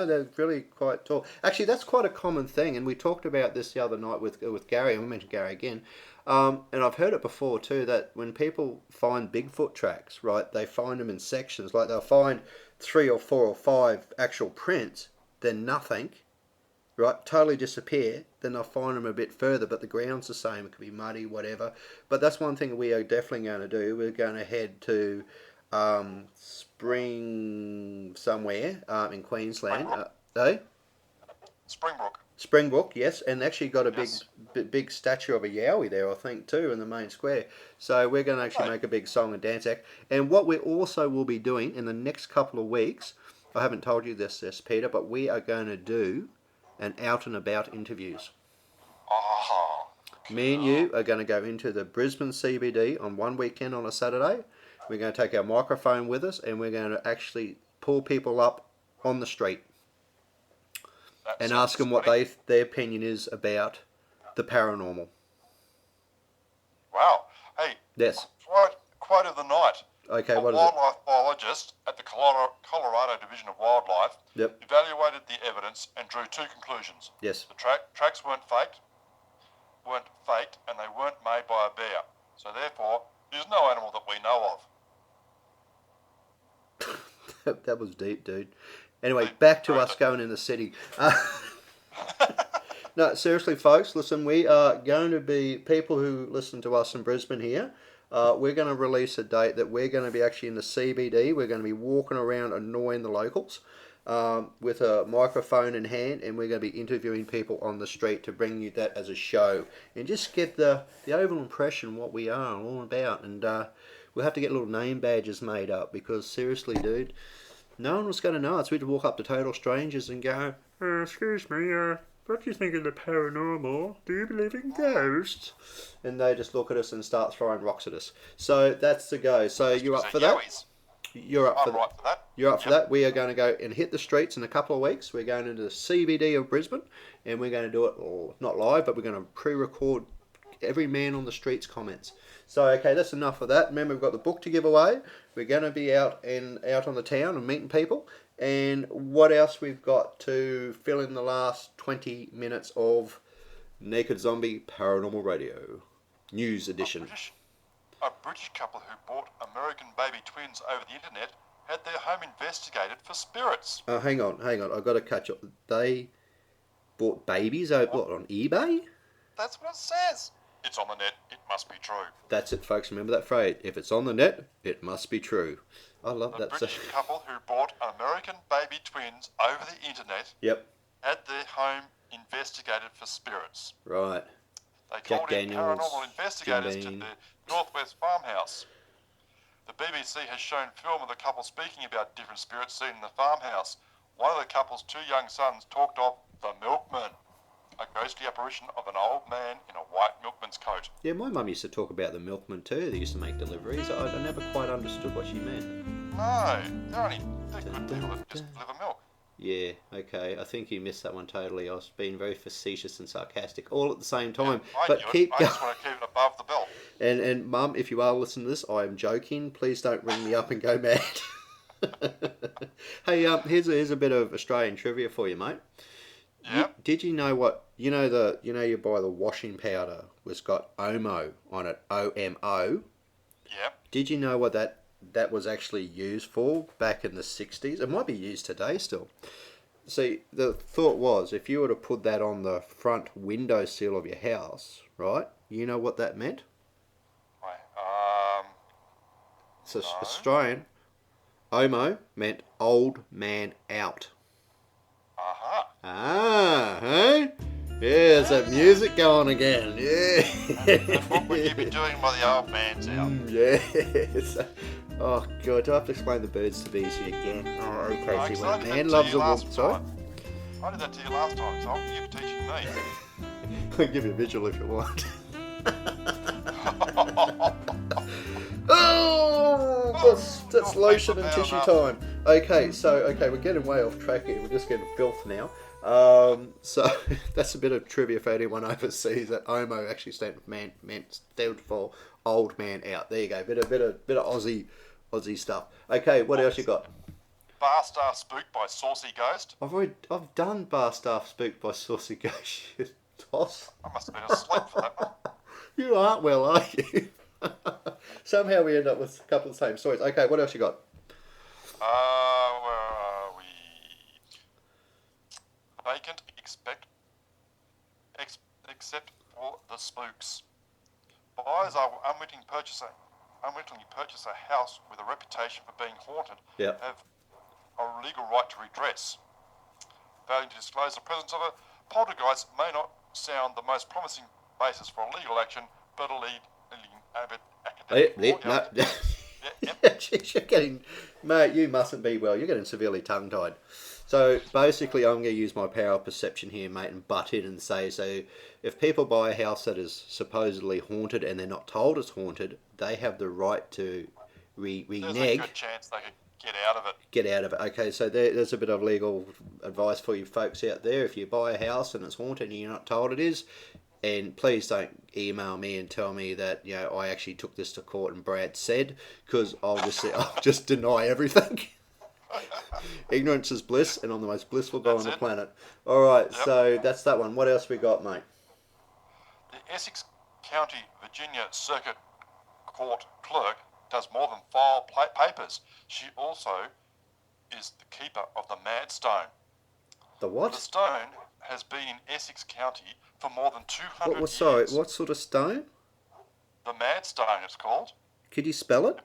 they're really quite tall. Actually, that's quite a common thing, and we talked about this the other night with Gary, and we mentioned Gary again. And I've heard it before too, that when people find Bigfoot tracks, right, they find them in sections. Like they'll find 3 or 4 or 5 actual prints, then nothing, right, totally disappear. Then they'll find them a bit further, but the ground's the same. It could be muddy, whatever. But that's one thing we are definitely going to do. We're going to head to Spring somewhere in Queensland. Springbrook. Springbrook, yes, and actually got a Yes. big statue of a yowie there, I think, too, in the main square. So we're going to actually Right. make a big song and dance act. And what we also will be doing in the next couple of weeks, I haven't told you this, Peter, but we are going to do an out and about interviews. Oh, Me and you are going to go into the Brisbane CBD on one weekend on a Saturday. We're going to take our microphone with us, and we're going to actually pull people up on the street that and sounds ask them what funny. their opinion is about the paranormal. Wow. Hey, Yes. quote of the night. Okay, A what is it? wildlife biologist at the Colorado Division of Wildlife Yep. evaluated the evidence and drew 2 conclusions. Yes. The tracks weren't faked, and they weren't made by a bear. So therefore, there's no animal that we know of. That was deep, dude. Anyway, back to us going in the city. No, seriously, folks, listen, we are going to be, people who listen to us in Brisbane here, we're going to release a date that we're going to be actually in the CBD. We're going to be walking around annoying the locals with a microphone in hand, and we're going to be interviewing people on the street to bring you that as a show and just get the overall impression what we are all about. And we'll have to get little name badges made up because, seriously, dude, no one was going to know us. We'd walk up to total strangers and go, excuse me, what do you think of the paranormal? Do you believe in ghosts? And they just look at us and start throwing rocks at us. So that's the go. So you're up for that? Yowies. You're up I'm for right for that. You're up for that. We are going to go and hit the streets in a couple of weeks. We're going into the CBD of Brisbane, and we're going to do it not live, but we're going to pre-record every man on the street's comments. So okay, that's enough of that. Remember, we've got the book to give away. We're going to be out on the town and meeting people. And what else we've got to fill in the last 20 minutes of Naked Zombie Paranormal Radio News Edition. A British couple who bought American baby twins over the internet had their home investigated for spirits. Hang on. I've got to catch up. They bought babies on eBay? That's what it says. It's on the net. It must be true. That's it, folks. Remember that phrase. If it's on the net, it must be true. I love A that. British couple who bought American baby twins over the internet Yep. had their home investigated for spirits. Right. They Jack called in Daniels, paranormal investigators Jim to Beam. the Northwest farmhouse. The BBC has shown film of the couple speaking about different spirits seen in the farmhouse. One of the couple's 2 young sons talked of the milkman, a ghostly apparition of an old man in a white milkman's coat. Yeah, my mum used to talk about the milkman too. They used to make deliveries. I never quite understood what she meant. No, they're good people that just deliver milk. Yeah, okay. I think you missed that one totally. I was being very facetious and sarcastic all at the same time. I But knew keep it. I going. just want to keep it above the belt. And Mum, if you are listening to this, I am joking. Please don't ring me up and go mad. Hey, here's a bit of Australian trivia for you, mate. Yeah. Did you know what you buy the washing powder was got OMO on it, OMO. Yeah. Did you know what that was actually used for back in the 60s? It might be used today still. See, the thought was if you were to put that on the front windowsill of your house, right? You know what that meant? So No. Australian, OMO meant old man out. Uh-huh. Ah, hey? Yes, there's that music going again. Yeah. And what would you be doing while the old man's out? Yes. Oh god, do I have to explain the birds to bees again? Oh, okay. See, when a man loves a woman. Sorry? I did that to you last time, so you were teaching me. I can give you a visual if you want. Oh, that's lotion and tissue time. Okay, we're getting way off track here. We're just getting filth now. So that's a bit of trivia for anyone overseas. That OMO actually stood for old man out. There you go. Bit of Aussie stuff. Okay, what else you got? Bar Star Spooked by Saucy Ghost. I've done Bar Staff Spooked by Saucy Ghost. Toss. I must have been asleep for that one. You aren't well, are you? Somehow we end up with a couple of the same stories. Okay, what else you got? Where are we? Vacant, except for the spooks. Buyers are unwittingly purchase a house with a reputation for being haunted. Yep. Have a legal right to redress. Failing to disclose the presence of a poltergeist may not sound the most promising basis for a legal action, but a leading academic Jeez, you're getting, mate, you mustn't be well. You're getting severely tongue-tied. So basically, I'm going to use my power of perception here, mate, and butt in and say, so if people buy a house that is supposedly haunted and they're not told it's haunted, they have the right to renege. There's a good chance they could get out of it. Get out of it. Okay, so there's a bit of legal advice for you folks out there. If you buy a house and it's haunted and you're not told it is, and please don't email me and tell me that, you know, I actually took this to court and Brad said, because I'll just deny everything. Ignorance is bliss, and I'm the most blissful guy on the planet. All right, yep. So that's that one. What else we got, mate? The Essex County, Virginia Circuit Court clerk does more than file papers. She also is the keeper of the Mad Stone. The what? The stone has been in Essex County for more than 200 years. Sorry, what sort of stone? The Mad Stone, it's called. Could you spell it?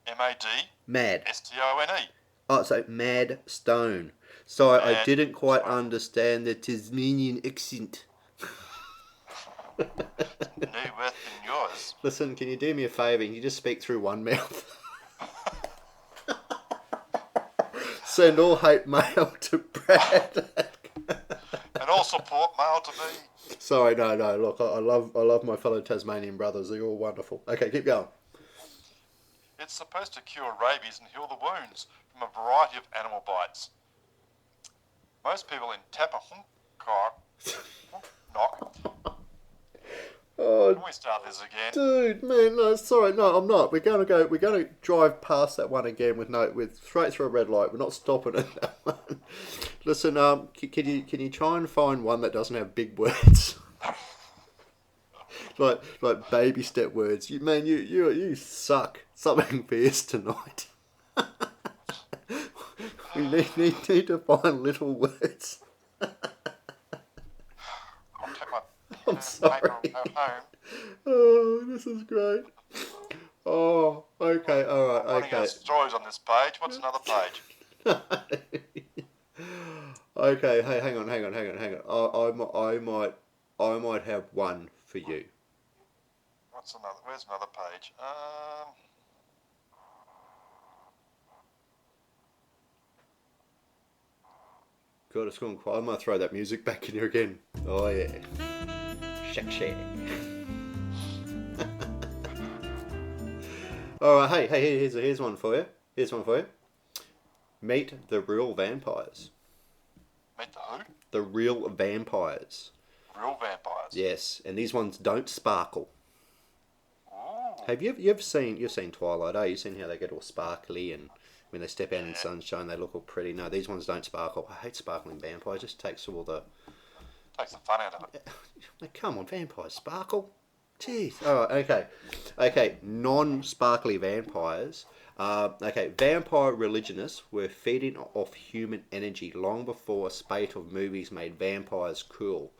M-A-D. Mad. S-T-O-N-E. Oh, so Mad Stone. Sorry, Mad I didn't quite Stone. Understand the Tasmanian accent. No worse than yours. Listen, can you do me a favour? Can you just speak through one mouth? Send all hate mail to Brad. And all support mail to me. Sorry, no. Look, I love my fellow Tasmanian brothers. They're all wonderful. Okay, keep going. It's supposed to cure rabies and heal the wounds from a variety of animal bites. Most people in Tapahuncock Oh, can we start this again? dude, man, no, sorry, no, I'm not. We're gonna drive past that one again with straight through a red light. We're not stopping at that one. Listen, can you try and find one that doesn't have big words? like baby step words. You suck. Something fierce tonight. We need to find little words. I'm sorry. Oh, this is great. Oh, okay, all right, I'm running out of stories on this page. What's another page? Okay, hey, hang on. I might have one for you. What's another? Where's another page? God, it's gone quiet. I might throw that music back in here again. Oh yeah. Shack. Alright, hey, here's one for you. Meet the real vampires. Meet the who? The real vampires. Real vampires. Yes, and these ones don't sparkle. Ooh. Have you've seen Twilight, eh? You've seen how they get all sparkly and when they step out in the sunshine they look all pretty. No, these ones don't sparkle. I hate sparkling vampires. It just takes all the... Takes the fun out of it. Come on, vampires sparkle. Jeez. Alright, okay. Non-sparkly vampires. Vampire religionists were feeding off human energy long before a spate of movies made vampires cool.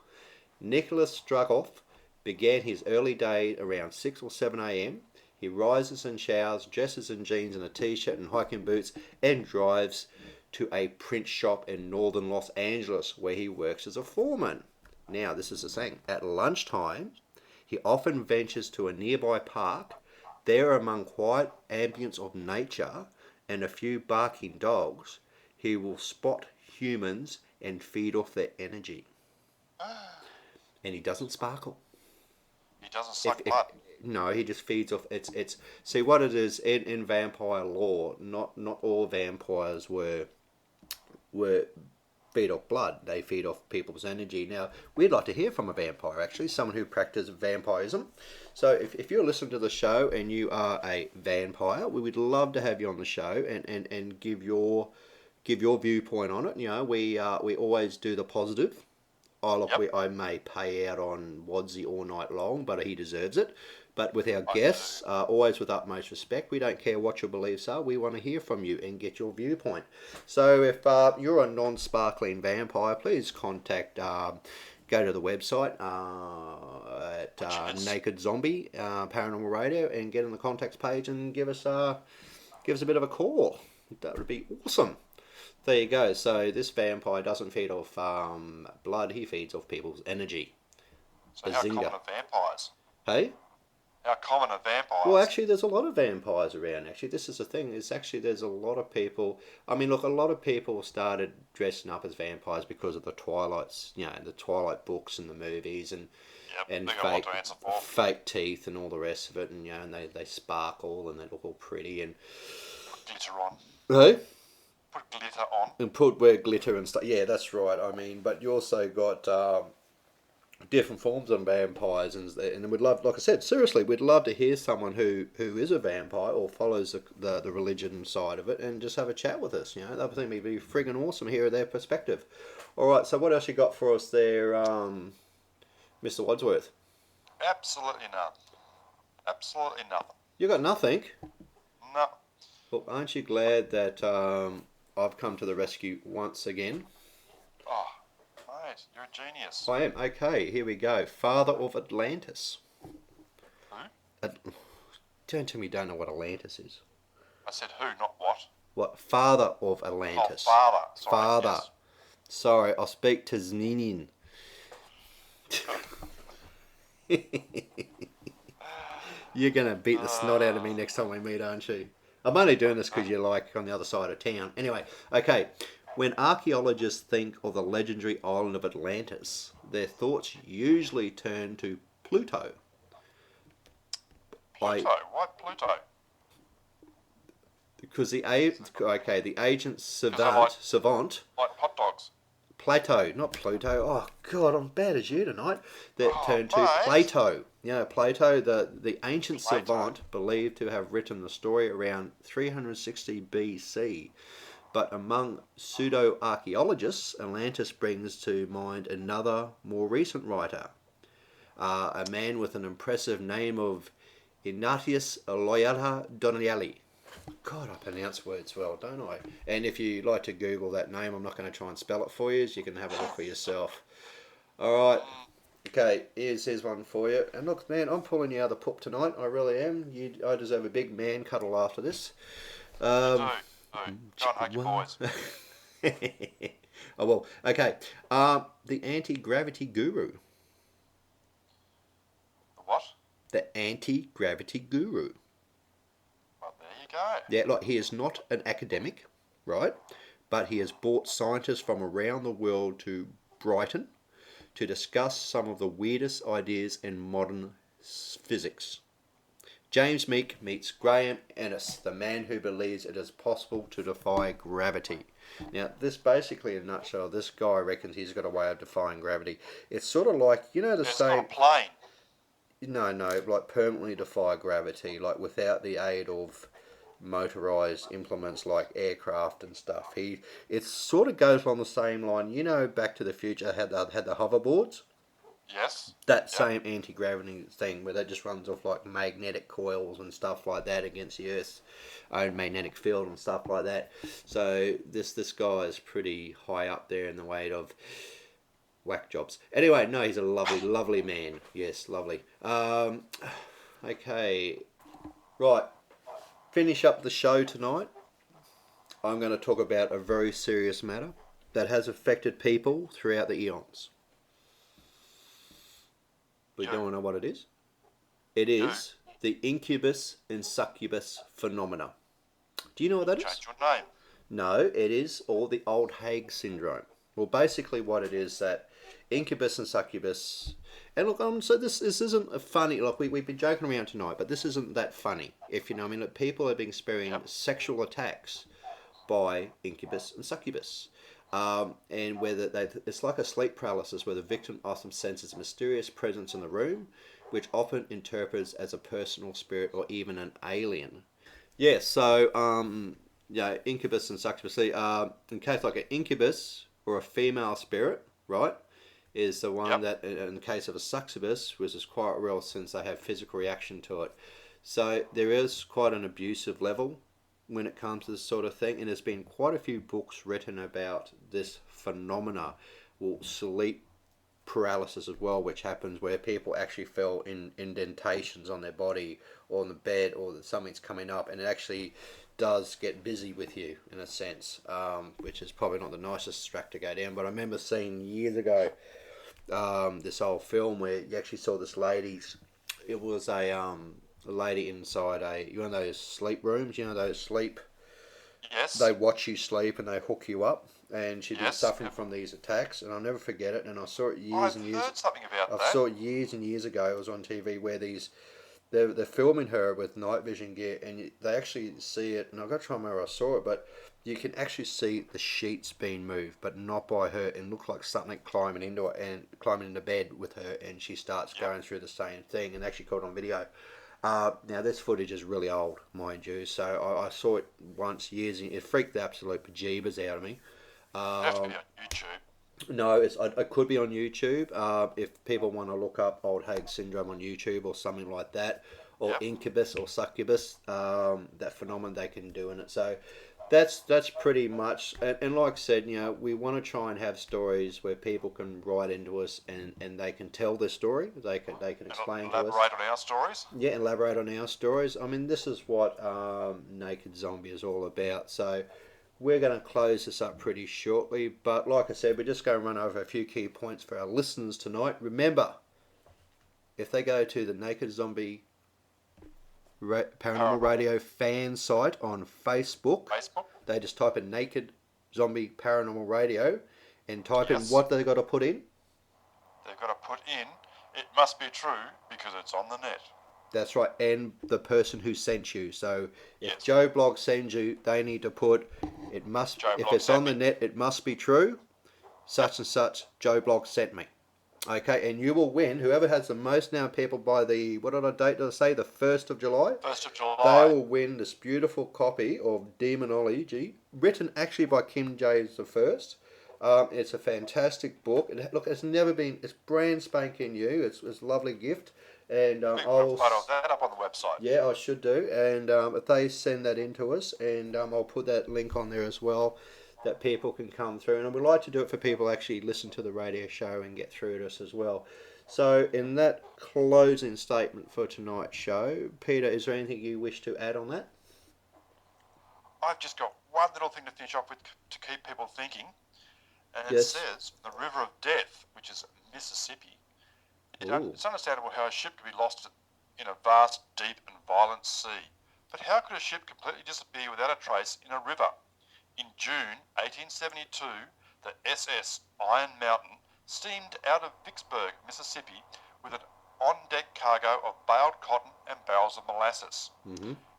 Nicholas Strugoff began his early day around 6 or 7 a.m. He rises and showers, dresses in jeans and a t-shirt and hiking boots, and drives to a print shop in northern Los Angeles where he works as a foreman. Now, this is the thing. At lunchtime, he often ventures to a nearby park. There, among quiet ambience of nature and a few barking dogs, he will spot humans and feed off their energy. And he doesn't sparkle. He doesn't suck blood. No, he just feeds off. It's see what it is in vampire lore. Not all vampires were feed off blood. They feed off people's energy. Now, we'd like to hear from a vampire, actually, someone who practices vampirism. So if you're listening to the show and you are a vampire, we would love to have you on the show and give your viewpoint on it. You know, we always do the positive. I may pay out on Wadsy all night long, but he deserves it. But with our guests, always with utmost respect, we don't care what your beliefs are. We want to hear from you and get your viewpoint. So if you're a non-sparkling vampire, please contact, go to the website at Naked Zombie Paranormal Radio and get on the contacts page and give us a bit of a call. That would be awesome. There you go. So this vampire doesn't feed off blood, he feeds off people's energy. So how common are vampires? Hey? How common are vampires? Well, actually, there's a lot of vampires around. Actually, this is the thing. There's a lot of people. I mean, look, a lot of people started dressing up as vampires because of the the Twilight books and the movies and fake teeth and all the rest of it, and and they sparkle and they look all pretty and put glitter on. Hey? Put glitter on. And wear glitter and stuff. Yeah, that's right. I mean, but you also got different forms of vampires, and we'd love, like I said, seriously, we'd love to hear someone who is a vampire or follows the religion side of it, and just have a chat with us. That would think would be friggin' awesome. Hear their perspective. All right, so what else you got for us there, Mr. Wadsworth? Absolutely none. Absolutely nothing. You got nothing? No. Well, aren't you glad that I've come to the rescue once again? Oh, mate, you're a genius. I am. Okay, here we go. Father of Atlantis. Who? Don't tell me you don't know what Atlantis is. I said who, not what. What? Father of Atlantis. Oh, father. Sorry, Father. yes. Sorry, I'll speak to Zninin. You're going to beat the snot out of me next time we meet, aren't you? I'm only doing this because you're like on the other side of town. Anyway, okay. When archaeologists think of the legendary island of Atlantis, their thoughts usually turn to Pluto. Pluto? Why Pluto? Because the ancient savant, like hot dogs. Plato, not Pluto. Oh God, I'm bad as you tonight. That turned to mate. Plato. Plato, the ancient Plato. savant, believed to have written the story around 360 BC. But among pseudo-archaeologists, Atlantis brings to mind another, more recent writer, a man with an impressive name of Ignatius Loyola Donielli. God, I pronounce words well, don't I? And if you like to Google that name, I'm not going to try and spell it for you, so you can have a look for yourself. All right. Okay, here's one for you. And look, man, I'm pulling you out of the poop tonight. I really am. I deserve a big man cuddle after this. You do. Go and hug your boys. Oh, well, okay. The anti-gravity guru. The what? The anti-gravity guru. Well, there you go. Yeah, like he is not an academic, right? But he has brought scientists from around the world to Brighton to discuss some of the weirdest ideas in modern physics. James Meek meets Graham Ennis, the man who believes it is possible to defy gravity. Now, this basically, in a nutshell, this guy reckons he's got a way of defying gravity. It's sort of like, the It's same... not a plane. No, like permanently defy gravity, like without the aid of motorized implements like aircraft and stuff. It sort of goes along the same line. Back to the Future had the hoverboards. Yes. That same anti-gravity thing where that just runs off like magnetic coils and stuff like that against the Earth's own magnetic field and stuff like that. So this guy is pretty high up there in the weight of whack jobs. Anyway, no, he's a lovely, lovely man. Yes, lovely. Okay, right. Finish up the show tonight. I'm going to talk about a very serious matter that has affected people throughout the eons. But you Yeah. don't know what it is? It is the incubus and succubus phenomena. Do you know what that is? Change your name. No, it is all the old Hague syndrome. Well, basically, what it is that incubus and succubus, and look, so this isn't a funny. Look, we've been joking around tonight, but this isn't that funny. If you know, what I mean, look, people have been experiencing sexual attacks by incubus and succubus. And whether it's like a sleep paralysis where the victim often senses a mysterious presence in the room, which often interprets as a personal spirit or even an alien. Yeah, so incubus and succubus. See, in case like an incubus or a female spirit, right, is the one that in the case of a succubus, which is quite real since they have physical reaction to it. So there is quite an abusive level when it comes to this sort of thing, and there's been quite a few books written about this phenomena, well, sleep paralysis as well, which happens where people actually feel indentations on their body or on the bed, or that something's coming up, and it actually does get busy with you in a sense, which is probably not the nicest track to go down. But I remember seeing years ago this old film where you actually saw this lady's. It was a lady inside one of those sleep rooms, you know, those sleep. Yes. They watch you sleep and they hook you up, and she'd been suffering from these attacks, and I'll never forget it. And I saw it years and years. I've heard something about that. I saw it years and years ago. It was on TV where they're filming her with night vision gear, and they actually see it. And I've got to try and remember where I saw it, but you can actually see the sheets being moved, but not by her. And look like something climbing into it and climbing into bed with her, and she starts going through the same thing, and actually caught on video. Now this footage is really old, mind you, so I saw it once years and it freaked the absolute bejeebers out of me. It has to be on YouTube. No, it could be on YouTube. If people want to look up old Hague syndrome on YouTube or something like that, or incubus or succubus, that phenomenon they can do in it. So that's pretty much, and like I said, you know, we want to try and have stories where people can write into us and they can tell their story. They can explain to us. Elaborate on our stories. Yeah, elaborate on our stories. I mean, this is what Naked Zombie is all about. So we're going to close this up pretty shortly. But like I said, we're just going to run over a few key points for our listeners tonight. Remember, if they go to the Naked Zombie Paranormal Radio fan site on Facebook, they just type in Naked Zombie Paranormal Radio and type in what they've got to put in. They've got to put in, it must be true because it's on the net. That's right, and the person who sent you. So if Joe Blog sends you, they need to put, it must, if it's on the net, it must be true, such and such, Joe Blog sent me. Okay, and you will win. Whoever has the most now people by the, what did I date did I say? The 1st of July? 1st of July. They will win this beautiful copy of Demonology, written actually by Kim James the First. It's a fantastic book. Look, it's never been, it's brand spanking new. It's a lovely gift. And I'll put that up on the website. Yeah, I should do. And if they send that in to us, and I'll put that link on there as well, that people can come through. And we'd like to do it for people who actually listen to the radio show and get through to us as well. So in that closing statement for tonight's show, Peter, is there anything you wish to add on that? I've just got one little thing to finish off with to keep people thinking. And it says, the River of Death, which is Mississippi. It's understandable how a ship could be lost in a vast, deep and violent sea. But how could a ship completely disappear without a trace in a river? In June 1872, the SS Iron Mountain steamed out of Vicksburg, Mississippi, with an on-deck cargo of baled cotton and barrels of molasses.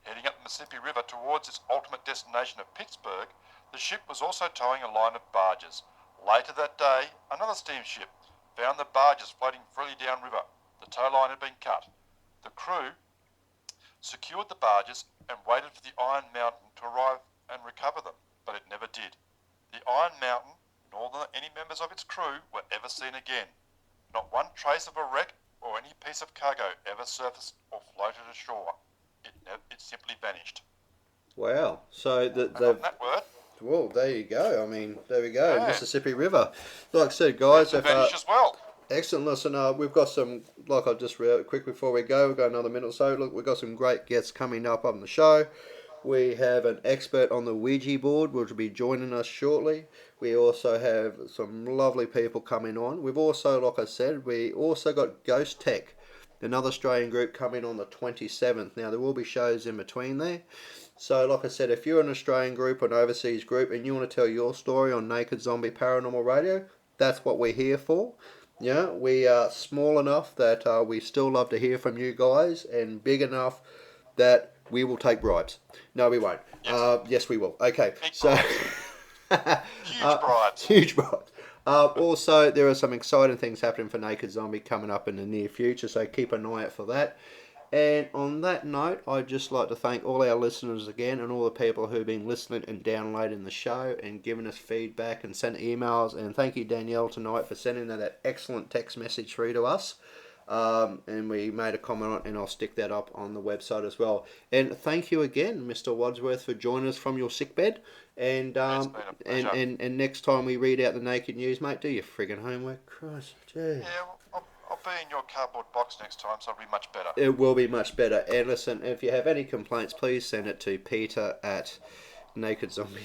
Heading up the Mississippi River towards its ultimate destination of Pittsburgh, the ship was also towing a line of barges. Later that day, another steamship found the barges floating freely downriver. The tow line had been cut. The crew secured the barges and waited for the Iron Mountain to arrive and recover them, but it never did. The Iron Mountain, nor any members of its crew, were ever seen again. Not one trace of a wreck or any piece of cargo ever surfaced or floated ashore. It simply vanished. Wow. So on that word. Well, there you go. I mean, there we go. Yeah. Mississippi River. Like I said, guys, as well. Excellent. Listen, we've got some, like I just read quick before we go, we've got another minute or so. Look, we've got some great guests coming up on the show. We have an expert on the Ouija board, which will be joining us shortly. We also have some lovely people coming on. We've also, like I said, we also got Ghost Tech, another Australian group coming on the 27th. Now, there will be shows in between there. So, like I said, if you're an Australian group or an overseas group and you want to tell your story on Naked Zombie Paranormal Radio, that's what we're here for. Yeah, we are small enough that we still love to hear from you guys, and big enough that we will take bribes. No, we won't. Yes, we will. Okay, Big so Huge bribes. huge bribes. Also, there are some exciting things happening for Naked Zombie coming up in the near future, so keep an eye out for that. And on that note, I'd just like to thank all our listeners again and all the people who've been listening and downloading the show and giving us feedback and sent emails. And thank you, Danielle, tonight for sending that excellent text message through to us. And we made a comment on it, and I'll stick that up on the website as well. And thank you again, Mr. Wadsworth, for joining us from your sickbed. And and next time we read out the Naked News, mate, do your friggin' homework. Christ, gee. Yeah, I'll be in your cardboard box next time, so it'll be much better. It will be much better. And listen, if you have any complaints, please send it to Peter at Naked Zombie.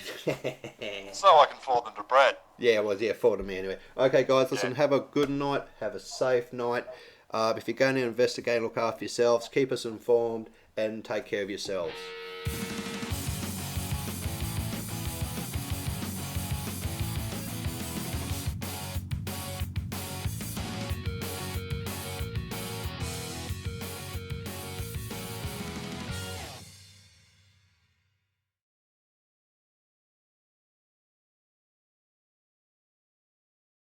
So I can forward them to Brad. Yeah, well, yeah, forward to me anyway. Okay, guys, listen, have a good night. Have a safe night. If you're going to investigate, look after yourselves. Keep us informed and take care of yourselves.